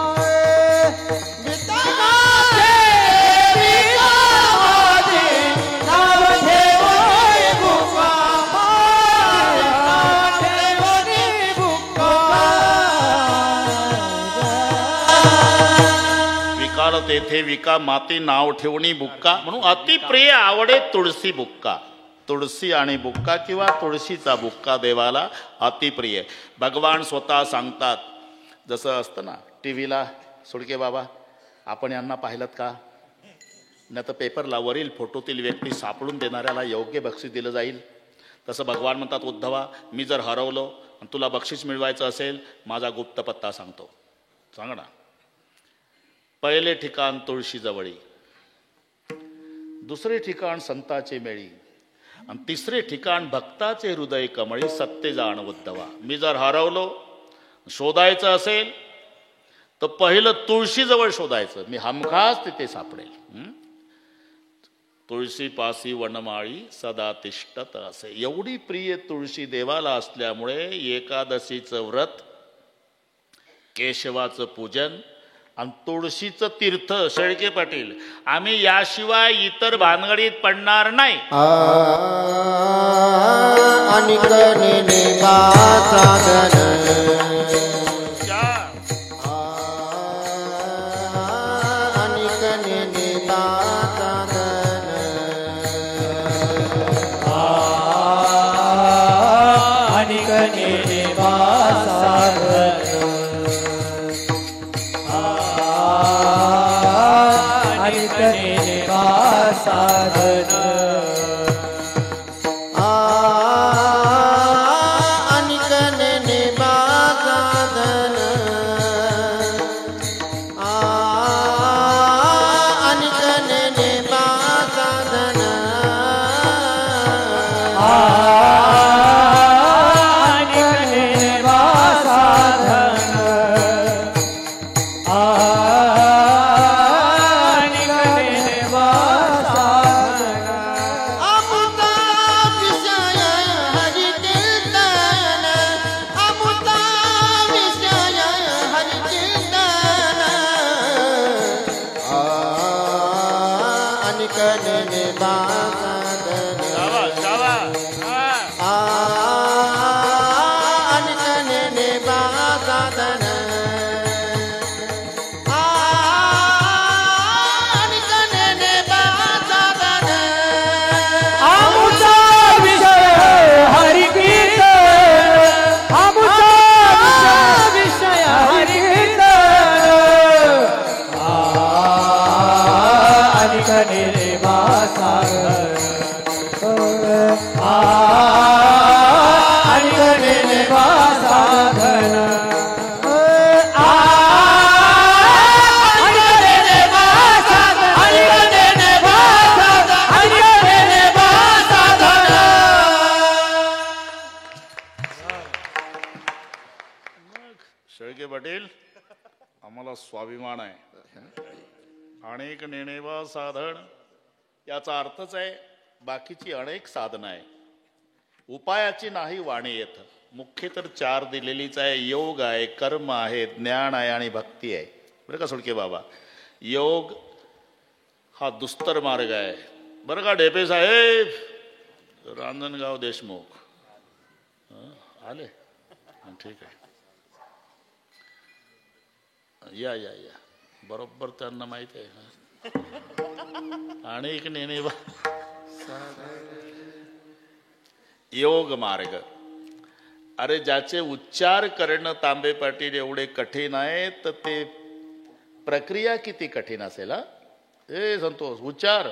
तेथे विका, माती नाव ठेवणी बुक्का. म्हणून अतिप्रिय आवडे तुळशी बुक्का. तुळशी आणि बुक्का किंवा तुळशीचा बुक्का देवाला अतिप्रिय. भगवान स्वतः सांगतात, जसं असतं ना टी व्हीला, सुडके बाबा आपण यांना पाहिलं का, नाही तर पेपरला वरील फोटोतील व्यक्ती सापडून देणाऱ्याला योग्य बक्षीस दिलं जाईल. तसं भगवान म्हणतात, उद्धवा मी जर हरवलो आणि तुला बक्षीस मिळवायचं असेल, माझा गुप्त पत्ता सांगतो, सांग ना. पहिले ठिकाण तुळशीजवळी, दुसरे ठिकाण संताचे मेळी, आणि तिसरे ठिकाण भक्ताचे हृदय कमळी. सत्य जाण उद्धवा, मी जर हरवलो, शोधायचं असेल तर पहिलं तुळशीजवळ शोधायचं, मी हमखास तिथे सापडेल. तुळशी पासी वनमाळी सदा तिष्ठत असे. एवढी प्रिय तुळशी देवाला असल्यामुळे एकादशीचं व्रत, केशवाचं पूजन आणि तुळशीचं तीर्थ. शेळके पाटील, आम्ही याशिवाय इतर भानगडीत पडणार नाही. शेळके पाटील, आम्हाला स्वाभिमान आहे. अनेक नेणेवा साधन, याचा अर्थच आहे बाकीची अनेक साधनं आहे, उपायाची नाही वाणी येत. मुख्य तर चार दिलेलीच आहे, योग आहे, कर्म आहे, ज्ञान आहे आणि भक्ती आहे. बरं का सुडके बाबा, योग हा दुस्तर मार्ग आहे बरं का ढेपे साहेब. रांजणगाव देशमुख आले, ठीक आहे, या या या, बरोबर त्यांना माहिती आहे ना. आणि एक नेने योग मार्ग. अरे ज्याचे उच्चार करणं तांबे पाटील एवढे कठीण आहे तर ते प्रक्रिया किती कठीण असेल. हा ए संतोष, उच्चार.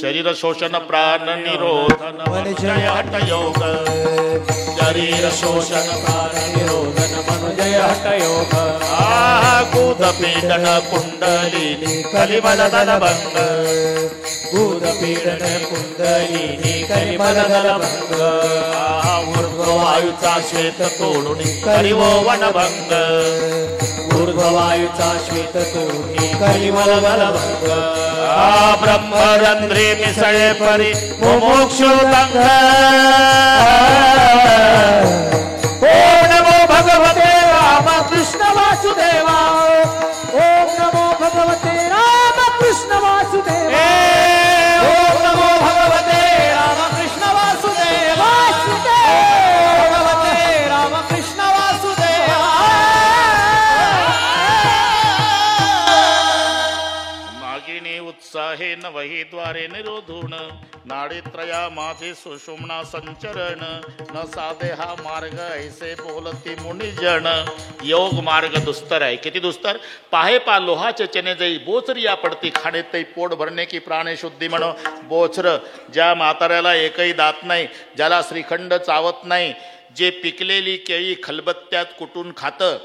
शरीर शोषण प्राण निरोधन मनुजय हठ योग. शरीर शोषण प्राण निरोधन मनुजय हठ योग. कूद पीडन कुंडलिनी कलिमल दल भंग. कूद पीडन कुंडलिनी कलिमल दल भंग. ऊर्ध्ववायूचा श्वेत तोडून करिवो वनभंग. ऊर्ध्ववायूचा श्वेत तोडून कलिमल दल भंग. ब्रह्मरंध्रे मिसळे परी मोक्षो लंघ. ओम नमो भगवते राम कृष्ण वासुदेवा. ओम नमो भगवते राम कृष्ण वासुदेवा. ओम नमो भगवते राम कृष्ण वासुदेवा. भगवते राम कृष्ण वासुदेवा. नागिनी उत्साहे नवही द्वारे निरोधून. नाडीत्रया माझे सुषुम्ना संचरण. न साधे हा मार्ग ऐसे बोलती मुनिजन. योग मार्ग दुस्तर आहे. किती दुस्तर. पाहे पा लोहाचे चने जई बोचर या पडती खाणे तई पोट भरणे की प्राणे शुद्धी म्हण. बोचर, ज्या म्हाताऱ्याला एकही दात नाही, ज्याला श्रीखंड चावत नाही, जे पिकलेली केळी खलबत्त्यात कुटून खातं.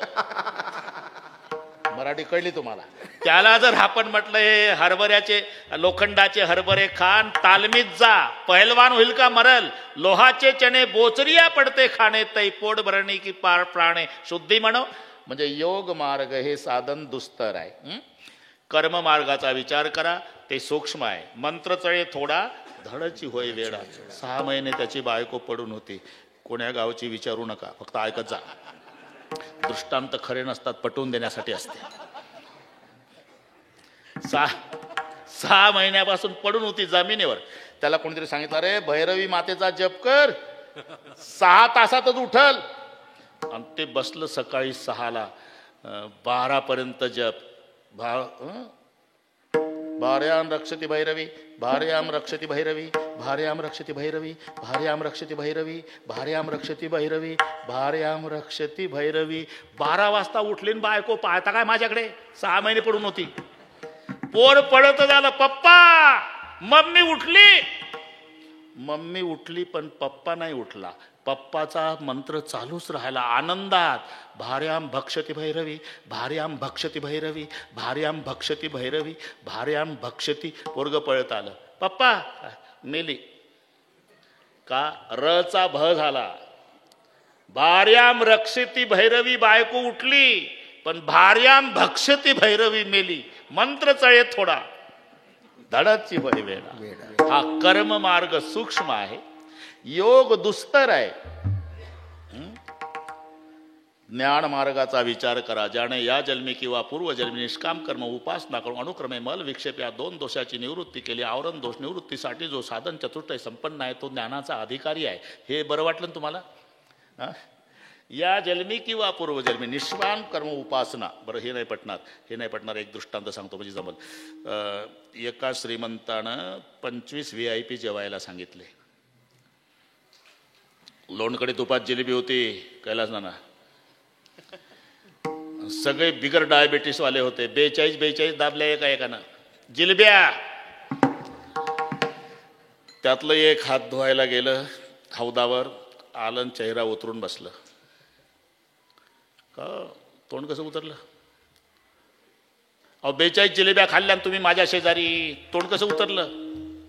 मराठी कळली तुम्हाला. त्याला जर आपण म्हटलं हे हरभऱ्याचे लोखंडाचे हरभरे खान, तालमीत जा, पहलवान होईल का मरल. लोहाचे चणे बोचरिया पडते खाणे तै पोट भरणी की प्राणे शुद्धी म्हणो. म्हणजे योग मार्ग हे साधन दुस्तर आहे. कर्म मार्गाचा विचार करा, ते सूक्ष्म आहे. मंत्र चळे थोडा धडची होय वेडा. 6 महिने त्याची बायको पडून होती. कोण्या गावची विचारू नका, फक्त ऐकत जा. दृष्टांत खरे नसतात, पटवून देण्यासाठी असते. 6 महिन्यापासून पडून होती जमिनीवर. त्याला कोणीतरी सांगितलं, अरे भैरवी मातेचा जप कर, 6 तासातच उठल. आणि ते बसलं सकाळी 6ला 12 पर्यंत जप. भार्याम रक्षति भैरवी, भार्याम रक्षति भैरवी, भार्याम रक्षति भैरवी, भार्याम रक्षति भैरवी, भार्याम रक्षति भैरवी, भार्याम रक्षति भैरवी. 12 वाजता उठली बायको. पाहता काय माझ्याकडे. 6 महिने पडून होती. पोर पडत झालं, पप्पा मम्मी उठली. मम्मी उठली पण पप्पा नाही उठला. पप्पाचा मंत्र चालूच राहिला आनंदात. भार्याम भक्षति भैरवी, भार्याम भक्षति भैरवी, भार्याम भक्षति भैरवी, भार्याम भक्षति. पोरग पळत आलं, पप्पा मेली का. रचा भ झाला. भार्याम रक्षति भैरवी बायको उठली, पण भार्याम भक्षति भैरवी मेली. मंत्र चळे थोडा धडाची वेळा. हा कर्म मार्ग सूक्ष्म आहे, योग दुस्तर आहे. ज्ञान मार्गाचा विचार करा. ज्याने या जन्मी किंवा पूर्वजन्मी निष्काम कर्म उपासना करून अनुक्रमे मल विक्षेप या 2 दोषाची निवृत्ती केली. आवरण दोष निवृत्तीसाठी जो साधन चतुष्टय संपन्न आहे तो ज्ञानाचा अधिकारी आहे. हे बरं वाटलं ना तुम्हाला. या जन्मी किंवा पूर्वजन्मी निष्काम कर्म उपासना. बरं हे नाही पटणार. एक दृष्टांत सांगतो म्हणजे जमल. एका श्रीमंतानं 25 VIP जेवायला सांगितले. लोणकडे तुपात जिलेबी होती. कैलास नाना सगळे बिगर डायबिटीस वाले होते. 42 दाबल्या एकानं जिलेब्या. त्यातलं एक हात धुवायला गेलं हौदावर, आलं चेहरा उतरून बसलं. का तोंड कसं उतरलं. 42 जिलेब्या खाल्ल्या तुम्ही माझ्या शेजारी, तोंड कसं उतरलं.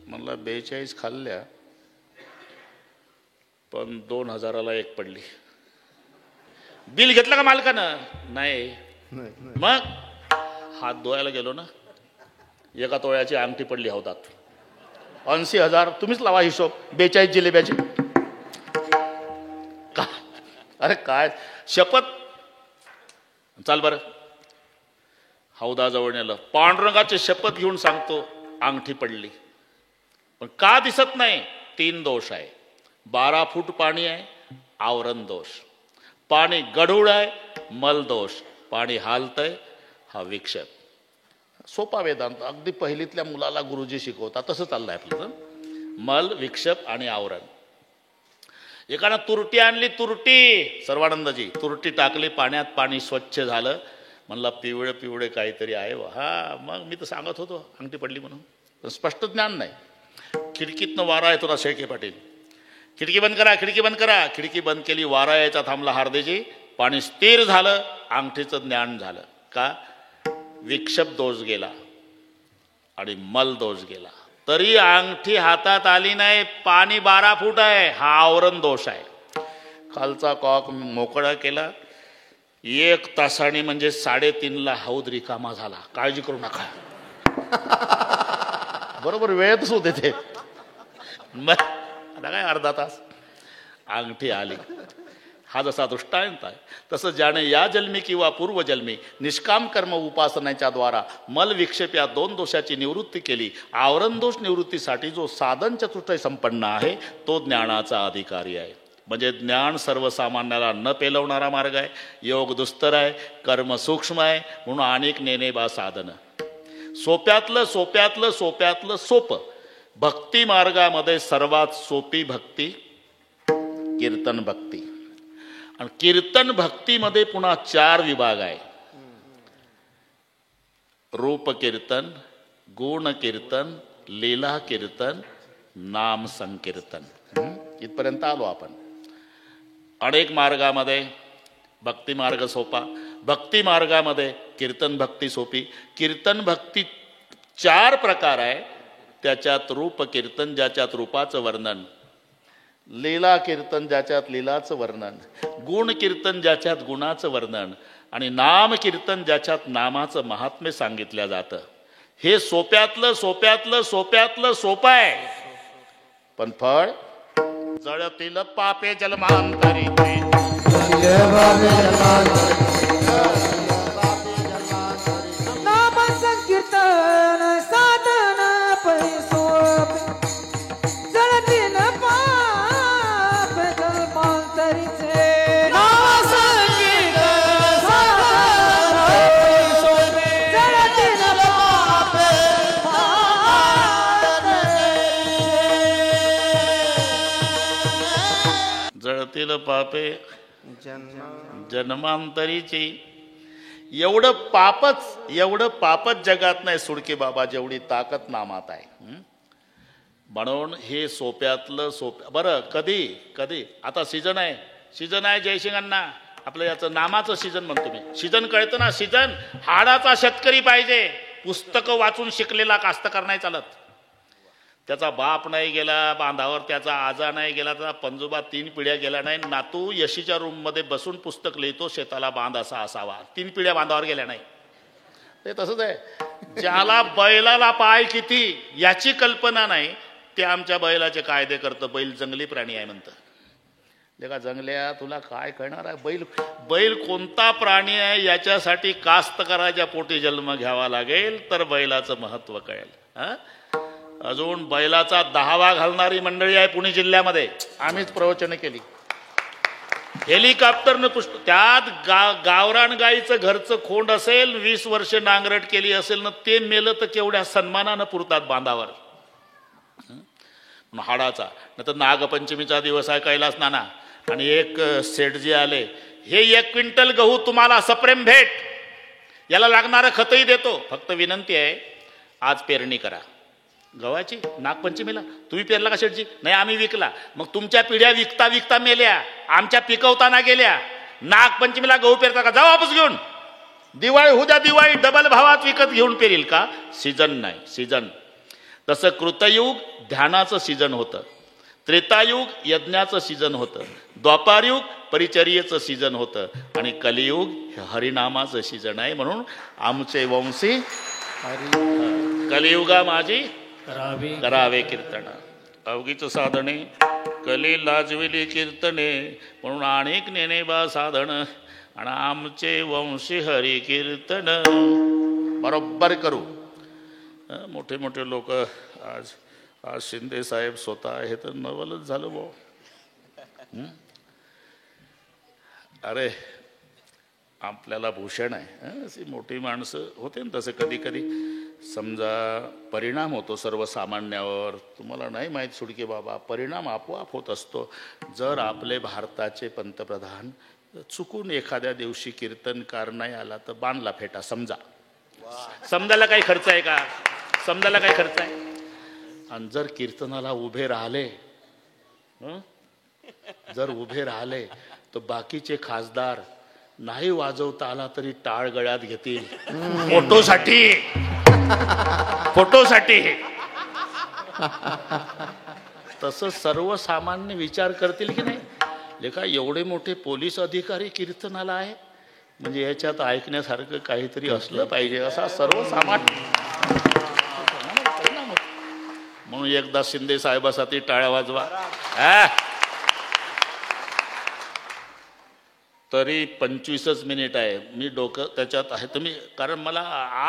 म्हणलं 42 खाल्ल्या पण 2000ला एक पडली. बिल घेतलं का मालकानं. नाही. मग हात धुवायला गेलो ना, 1 तोळ्याची अंगठी पडली हौदात. 80,000. तुम्हीच लावा हिशोब 42 जिलेब्याची. का अरे काय शपथ. चाल बरं हौदाजवळ नेलं. पांडुरंगाची शपथ घेऊन सांगतो अंगठी पडली, पण का दिसत नाही? 3 दोष आहे. 12 फूट पाणी आहे, आवरण दोष. पाणी गढूळ आहे, मल दोष. पाणी हालतंय, हा विक्षेप. सोपा वेदांत, अगदी पहिलीतल्या मुलाला गुरुजी शिकवतात तसं चाललंय आपलं. मल, विक्षेप आणि आवरण. एकानं तुरटी आणली, तुरटी, सर्वानंदजी तुरटी टाकली पाण्यात, पाणी स्वच्छ झालं. म्हणला पिवळे पिवळे काहीतरी आहे. हा, मग मी तर सांगत होतो अंगठी पडली म्हणून, पण स्पष्ट ज्ञान नाही. खिडकीतनं वारा येतो ना शेळके पाटील, खिडकी बंद करा, खिडकी बंद करा. खिडकी बंद केली, वारा यायचा थांबला हार्देजी, पाणी स्थिर झालं, अंगठीचं ज्ञान झालं. का? विक्षेप दोष गेला आणि मल दोष गेला. तरी अंगठी हातात आली नाही, पाणी 12 फूट आहे, हा आवरण दोष आहे. खालचा कॉक मोकळा केला. 1 तासाने म्हणजे 3:30ला हौद रिकामा झाला. काळजी करू नका, बरोबर वेळेतच होते ते. मग आता काय अर्धा तास अंगठी आली. हा जसा दृष्टांत आहे, तसं ज्याने या जन्मी किंवा पूर्वजन्मी निष्काम कर्म उपासनेच्या द्वारा मल विक्षेप या 2 दोषाची निवृत्ती केली, आवरण दोष निवृत्तीसाठी जो साधन चतुष्टय संपन्न आहे तो ज्ञानाचा अधिकारी आहे. म्हणजे ज्ञान सर्वसामान्याला न पेलवणारा मार्ग आहे. योग दुस्तर आहे, कर्म सूक्ष्म आहे, म्हणून अनेक नेणे बा साधन. सोप्यातलं सोप्यातलं सोप्यातलं सोपं. भक्ती मार्गामध्ये सर्वात सोपी भक्ती कीर्तन भक्ती. आणि कीर्तन भक्तीमध्ये पुन्हा 4 विभाग आहे. रूप कीर्तन, गुण कीर्तन, लीला कीर्तन, नाम संकीर्तन. इथपर्यंत आलो आपण. अनेक मार्गामध्ये भक्ती मार्ग सोपा, भक्ती मार्गामध्ये कीर्तन भक्ती सोपी. कीर्तन भक्ती 4 प्रकार आहे. त्याच्यात रूप कीर्तन ज्याच्यात रूपाचं वर्णन, लीला कीर्तन ज्याच्यात लीलाचं वर्णन, गुण कीर्तन ज्याच्यात गुणाचं वर्णन, आणि नाम कीर्तन ज्याच्यात नामाचं महात्म्य सांगितलं जातं. हे सोप्यातलं सोप्यातलं सोप्यातलं सोपं आहे. पण फळ जळतील पापे जन्मांतरी. नाम संकीर्तन साधन पैसोप जळतील पाप जन्मांतरीचे. नाम संकीर्तन साधन पैसोप जळतील पाप जळतील पापे जन्मांतरीची. एवढं पापच जगात नाही सुडके बाबा, जेवढी ताकद नामात आहे. म्हणून हे सोप्यातलं सोप्या. बरं, कधी आता सीजन आहे जयसिंगांना आपलं याचं नामाचं सीजन म्हणतो मी. सीजन कळतं ना? सीजन हाडाचा शेतकरी पाहिजे. पुस्तकं वाचून शिकलेला कास्तकार नाही चालत. त्याचा बाप नाही गेला बांधावर, त्याचा आजा नाही गेला, त्याचा पंजोबा 3 पिढ्या गेला नाही. नातू यशीच्या रूममध्ये बसून पुस्तक लिहितो, शेताला बांध असा असावा. 3 पिढ्या बांधावर गेल्या नाही. ते तसंच आहे. ज्याला बैलाला पाय किती याची कल्पना नाही, ते आमच्या बैलाचे कायदे करतं. बैल जंगली प्राणी आहे म्हणतं. लेका जंगल्या, तुला काय कळणार आहे? बैल कोणता प्राणी आहे याच्यासाठी कास्तकाराच्या पोटी जन्म घ्यावा लागेल तर बैलाचं महत्व कळेल. हा, अजून बैलाचा 10वा घालणारी मंडळी आहे पुणे जिल्ह्यामध्ये. आम्हीच प्रवचन केली. हेलिकॉप्टरनं त्यात गावरान गाईचं घरचं खोंड असेल, 20 वर्ष नांगरट केली असेल ना, ते मेलं तर केवढ्या सन्मानानं पुरतात बांधावर. हाडाचा नाही तर नागपंचमीचा दिवस आहे कैलास नाना, आणि एक सेठजी आले, हे 1 क्विंटल गहू तुम्हाला सप्रेम भेट, याला लागणारं खतही देतो, फक्त विनंती आहे आज पेरणी करा. गव्हाची नागपंचमीला तुम्ही पेरला का शेठजी? नाही, आम्ही विकला. मग तुमच्या पिढ्या विकता विकता मेल्या, आमच्या पिकवताना गेल्या. नागपंचमीला गहू पेरता का? जा वापस घेऊन. दिवाळी होऊ द्या, दिवाळी डबल भावात विकत घेऊन पेरील का? सीजन नाही, सीजन. तसं कृतयुग ध्यानाचं सीजन होतं, त्रेतायुग यज्ञाचं सीजन होतं, द्वापारयुग परिचर्येचं सीजन होतं, आणि कलियुग हे हरिनामाचं सीजन आहे. म्हणून आमचे वंशी कलियुगा माझी करावे कीर्तन. अवघीच साधने कली लाजविली कीर्तने, म्हणून अनेक नेणे बा साधन, आणि आमचे वंशी हरी कीर्तन. बरोबर करू. मोठे मोठे लोक आज आज शिंदे साहेब स्वतः हे तर नवलच झालं भाऊ. अरे आपल्याला भूषण आहे. अशी मोठी माणसं होते ना तसं कधी कधी समजा परिणाम होतो सर्वसामान्यावर. तुम्हाला नाही माहीत सुडके बाबा, परिणाम आपोआप होत असतो. जर आपले भारताचे पंतप्रधान चुकून एखाद्या दिवशी कीर्तनकार नाही आला तर बांधला फेटा समजा. समजायला काही खर्च आहे का? समजायला काही खर्च आहे? आणि जर कीर्तनाला उभे राहिले, जर उभे राहिले तर बाकीचे खासदार नाही वाजवता आला तरी टाळ गळ्यात घेतील फोटोसाठी. फोटोसाठी. तसं सर्वसामान्य विचार करतील की नाही. लेखा एवढे मोठे पोलीस अधिकारी कीर्तनाला आहे म्हणजे याच्यात ऐकण्यासारखं काहीतरी असलं पाहिजे असा सर्वसामान्य. म्हणून एकदा शिंदे साहेबासाठी टाळ्या वाजवा. तरी 25 मिनिट आहे. मी डोकं त्याच्यात आहे तुम्ही, कारण मला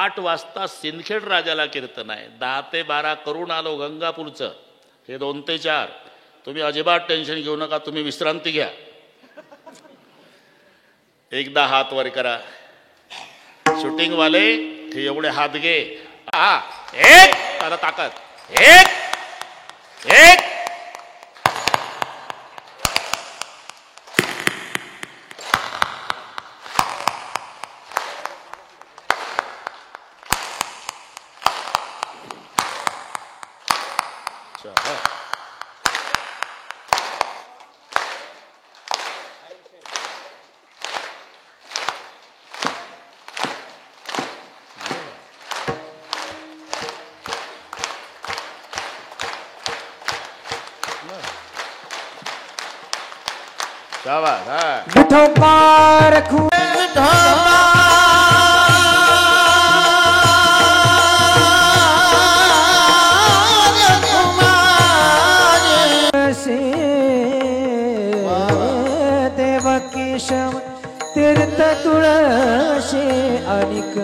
8 वाजता सिंदखेड राजाला कीर्तन आहे. 10 ते 12 करून आलो गंगापूरचं. हे 2 ते 4. तुम्ही अजिबात टेन्शन घेऊ नका, तुम्ही विश्रांती घ्या. एकदा हात वर करा. शूटिंगवाले हे एवढे हात घे. एक त्याला ताकद. एक एक विठोबा रखू देव केशव तीर्थ तुळशी अनिक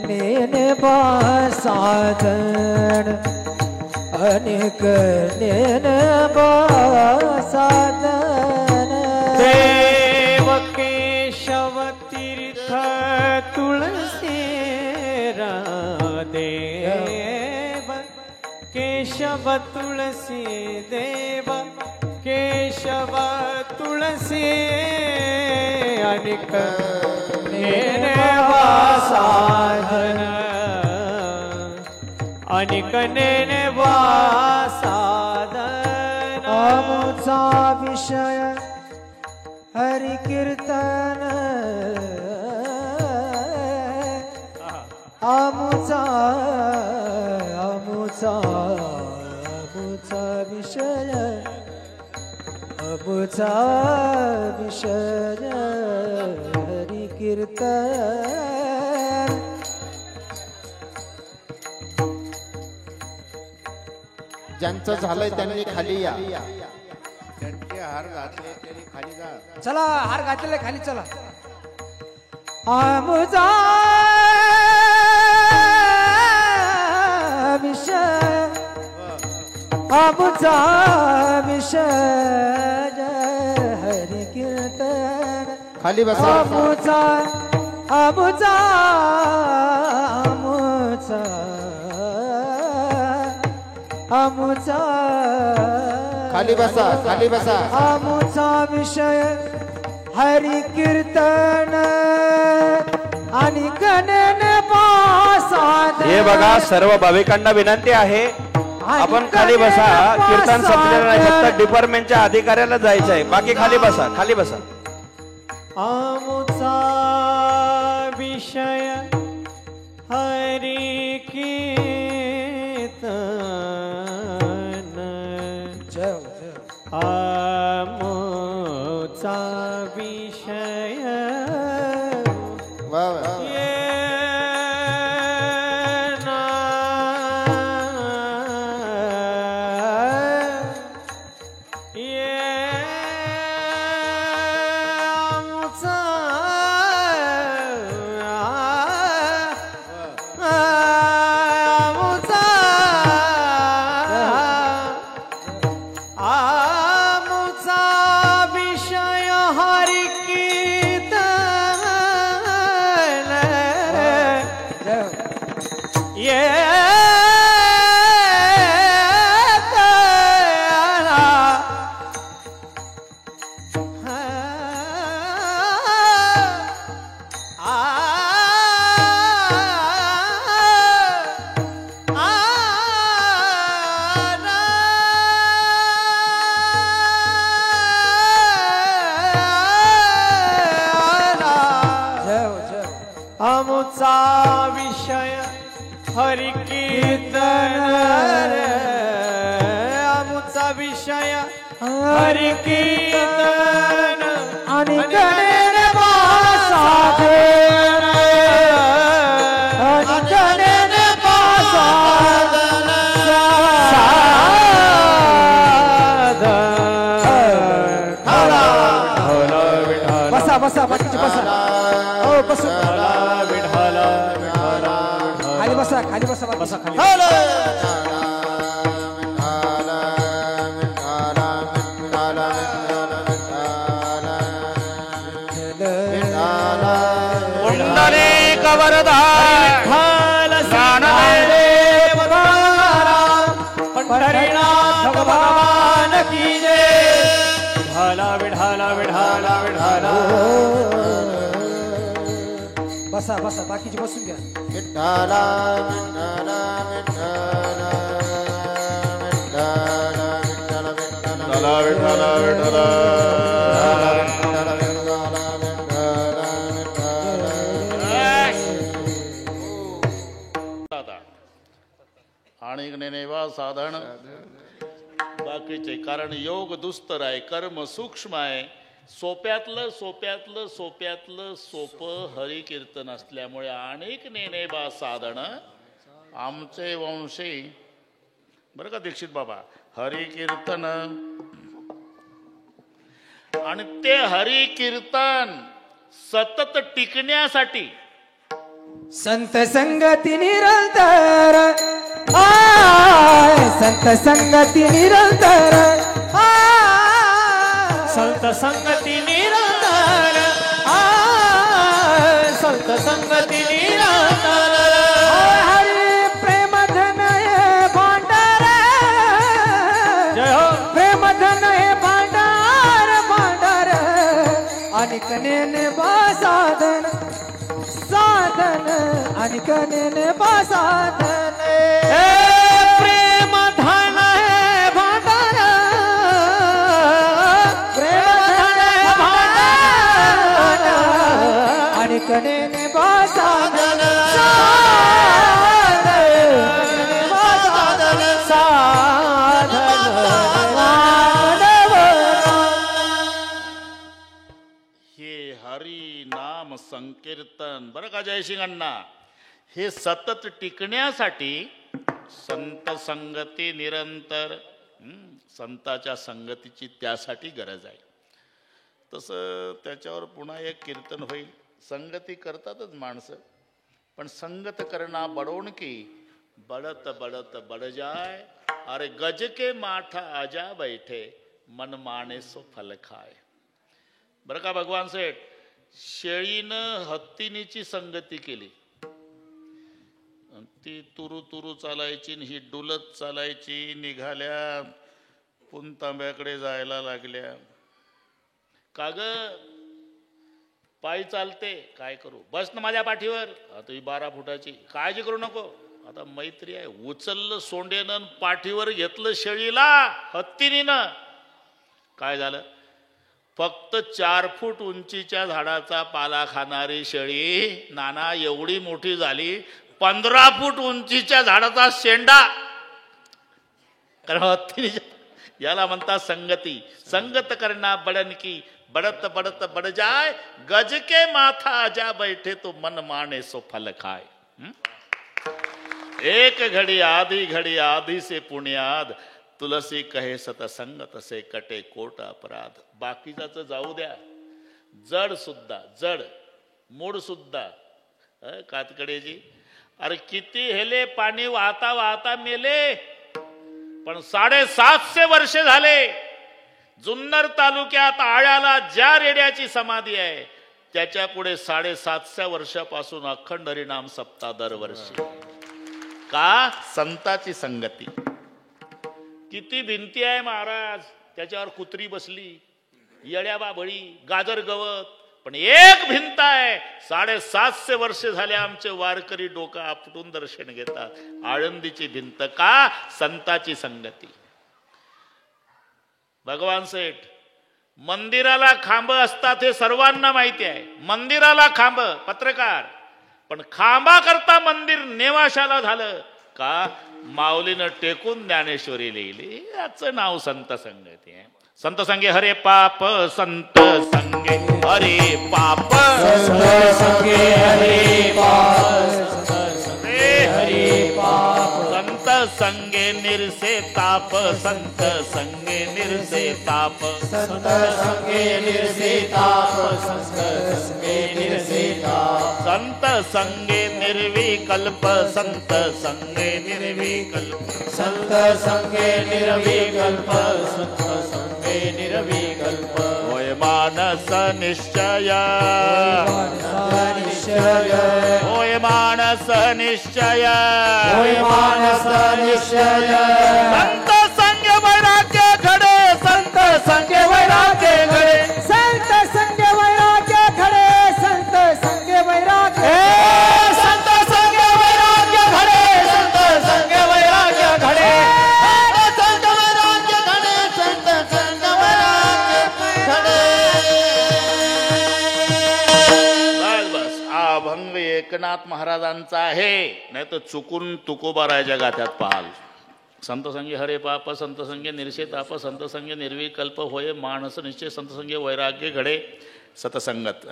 नेने साधन अनेक नेने साधन देव केशव तीर्थ तुळसी देव केशव तुळसी देव केशव तुळसी अनिक नेनवा साधन अनिक नेनवा साधन आमचा विषय हरि कीर्तन आमुचा आमुचा आमुचा विषय आमुचा विषय हरि कीर्तन. ज्यांचं झालंय त्यांनी खाली या. हार घातले त्यांनी खाली जा. चला हार घातलेले खाली चला. आमुचा विषय आमुचा विषय हरि कीर्तन. खाली बसा. आमुचा आमुचा आमुचा आमुचा खाली बसा. खाली बसा. आमुचा विषय हरि कीर्तन आणि कनन पासाद. हे बघा सर्व भाविकांना विनंती आहे आपण खाली बसा. कीर्तन संपलेलं नाही, फक्त डिपार्टमेंटच्या अधिकाऱ्याला जायचं आहे. बाकी खाली बसा. खाली बसा. आमुचा विषय हरि कीर्तन आमुचा विषय वा वा. हरी कीर्तन आणि कणेन साधन आणि कणेन साधन बसा बसा बाकीची बसा हो बसा खाली बसा खाली बसा बसा खाली पंढरीनाथ भगवान की जय विठाला विठाला विठाला विठाला बसा बसा बाकीची बसून घ्या विठ्ठला विठ्ठला विठ्ठला विठ्ठला विठ्ठला विठ्ठला आणि नेवा साधन बाकीचे कारण योग दुस्तर आहे कर्म सूक्ष्म आहे सोप्यातलं सोप्यातलं सोप्यातलं सोपं हरिकीर्तन असल्यामुळे अनेक नेनेबा साधन आमचे वंशी बरं का दीक्षित बाबा हरिकीर्तन आणि ते हरिकीर्तन सतत टिकण्यासाठी संत संगती निरंतर संत संगती निरंतर संत संगती निरंतर संत संगती निरंतर हरी प्रेम धन भांडार जय हो प्रेम धन भांडार भांडार आणि कनेने साधन साधन आणि कनेने साधन प्रेम धन भांडार प्रेम धन भांडार आणि कनेने साधन साधन हे हरी नाम संकीर्तन बरं का जयसिंग अण्णा हे सतत टिकण्यासाठी संत संगती निरंतर संताच्या संगतीची त्यासाठी गरज आहे तसं त्याच्यावर पुन्हा एक कीर्तन होईल संगती करतातच माणसं पण संगत करना बडोण की बडत बडत बड जाय अरे गज के माठा आजा बैठे मन माने सो फल खाय बरं का भगवान सेठ शेळीनं हत्तीनीची संगती केली ती तुरु तुरु चालायची ही डुलत चालायची निघाल्या पुनतांब्याकडे जायला लागल्या का ग पायी चालते काय करू बस ना माझ्या पाठीवर आता ही 12 फुटाची काळजी करू नको आता मैत्री आहे उचललं सोंडेनं पाठीवर घेतलं शेळीला हत्तीनीनं काय झालं फक्त 4 फूट उंचीच्या झाडाचा पाला खाणारी शेळी नाना एवढी मोठी झाली 15 फूट उंचीच्या झाडाचा शेंडा कारण याला म्हणतात संगती संगत करना बडन की बडत बडत बड जाय गज के माथा आजा बैठे तो मन माने सो फल खाए एक घड़ी आधी से पुण्याद तुलसी कहे सतसंगत से कटे कोट अपराध बाकीचं जाऊ द्या जड सुद्धा जड मूड सुद्धा कातकडेजी अरे किती हेले पाणी वाहता वाहता मेले पण 750 वर्षे झाले जुन्नर तालुक्यात आळ्याला ज्या रेड्याची समाधी आहे त्याच्या पुढे 750 वर्षापासून अखंड हरिनाम सप्ताह दरवर्षी का संताची संगती किती भिंती आहे महाराज त्याच्यावर कुत्री बसली येड्या बाबळी गाजर गवत पण एक भिंत आहे 750 वर्षे झाले आमचे वारकरी डोकं आपटून दर्शन घेतात आळंदीची भिंत का संताची संगती भगवान सेठ मंदिराला खांब असतात हे सर्वांना माहिती आहे मंदिराला खांब पत्रकार पण खांबा करता मंदिर नेवाशाला झालं का माऊलीनं टेकून ज्ञानेश्वरी लिहिली याचं नाव संत संगती आहे संत संगे हरे पाप, संत संगे हरे पाप, संगे हरे पाप, हरे पाप, संत संगे निरसे ताप, संत संगे निरसे ताप, संत संगे निर्से ताप, संत संगे निर्से ताप, संत संगे निर्विकल्प, संत संगे निर्विकल्प, संत संगे निर्विकल्प, संत संगे निर्विकल्प, होय मानस निश्चय, निश्चय, होय मानस निश्चय, होय मानस निश्चय, संत संग वैराग्य घडे, संत संग वैराग्य घडे, संत संगे वैराग्य घडे, संत संगे वैराग्य, संत संग वैराग्य घडे, संत संग वैराग्य घडे, संत वैराग्य घडे, संत संग वैराग्य घडे. बस बस हा अभंग एकनाथ महाराजांचा आहे, नाही तर चुकून तुकोबाराच्या गाथ्यात पाहाल. संत संगे हरे पाप, संत संगे निरसे ताप, संत संगे निर्विकल्प, होय मानस निश्चय, संत संगे वैराग्य घडे, सतसंगत.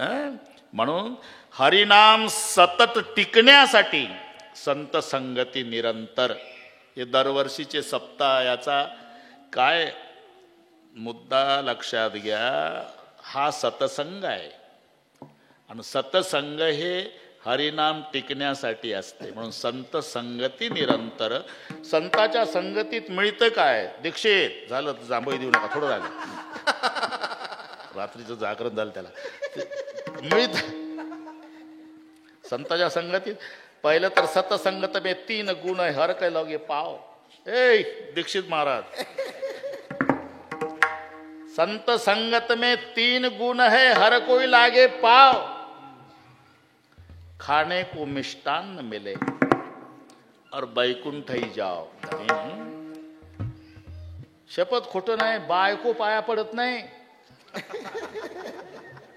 म्हणून हरिनाम सतत टिकण्यासाठी संत संगती निरंतर. हे दरवर्षीचे सप्ताह, याचा काय मुद्दा लक्षात घ्या, हा सतसंग आहे. आणि सतसंग हे हरिनाम टिकण्यासाठी असते. म्हणून संत संगती निरंतर. संताच्या संगतीत मिळतं काय? दीक्षित झालं, जांभई देऊ नका, थोडं झालं, रात्रीचं जागरण झालं, त्याला मिळत. संताच्या संगतीत पहिलं तर सतसंगत में 3 गुण है, हर कै लगे पाव. ए दीक्षित महाराज, संत संगत में 3 गुण है, हर कोई लागे पाव. खाने को मिष्टान्न मिले और बैकुंठ ही जाओ. शपथ खोटं नाही, बायको पाया पडत नाही,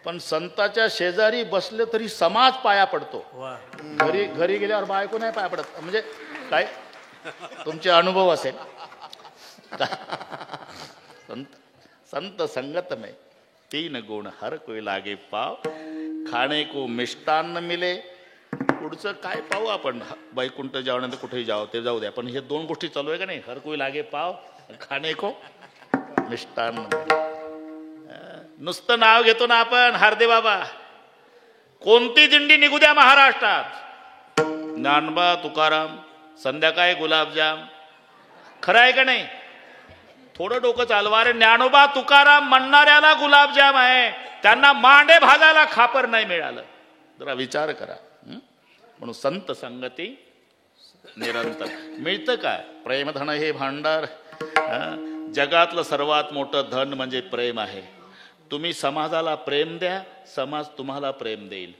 पण संताच्या शेजारी बसले तरी समाज पाया पडतो. घरी गेल्यावर बायको नाही पाया पडत. म्हणजे काय तुमचे अनुभव असेल. संत संगत में 3 गुण, हर कोई लागे पाव. खाणे को मिष्टान्न मिले. पुढचं काय पाहू आपण, बैकुंठ जावं कुठेही जावं ते जाऊ द्या, पण हे 2 गोष्टी चालू आहे का नाही, हर कोई लागे पाव, खाणे को मिष्टान्न. नुसतं नाव घेतो ना आपण, हार्दे बाबा, कोणती दिंडी निघू द्या महाराष्ट्रात, ज्ञानबा तुकाराम, संध्याकाळी गुलाबजाम. खरं आहे का नाही? थोडं डोकं चालवा रे. ज्ञानोबा तुकाराम म्हणणाऱ्याला गुलाबजाम आहे, त्यांना मांडे भागायला खापर नाही मिळालं. जरा विचार करा. म्हणून संत संगती निरंतर. मिळतं काय? प्रेमधन हे भांडार. जगातलं सर्वात मोठं धन म्हणजे प्रेम आहे. तुम्ही समाजाला प्रेम द्या, समाज तुम्हाला प्रेम देईल.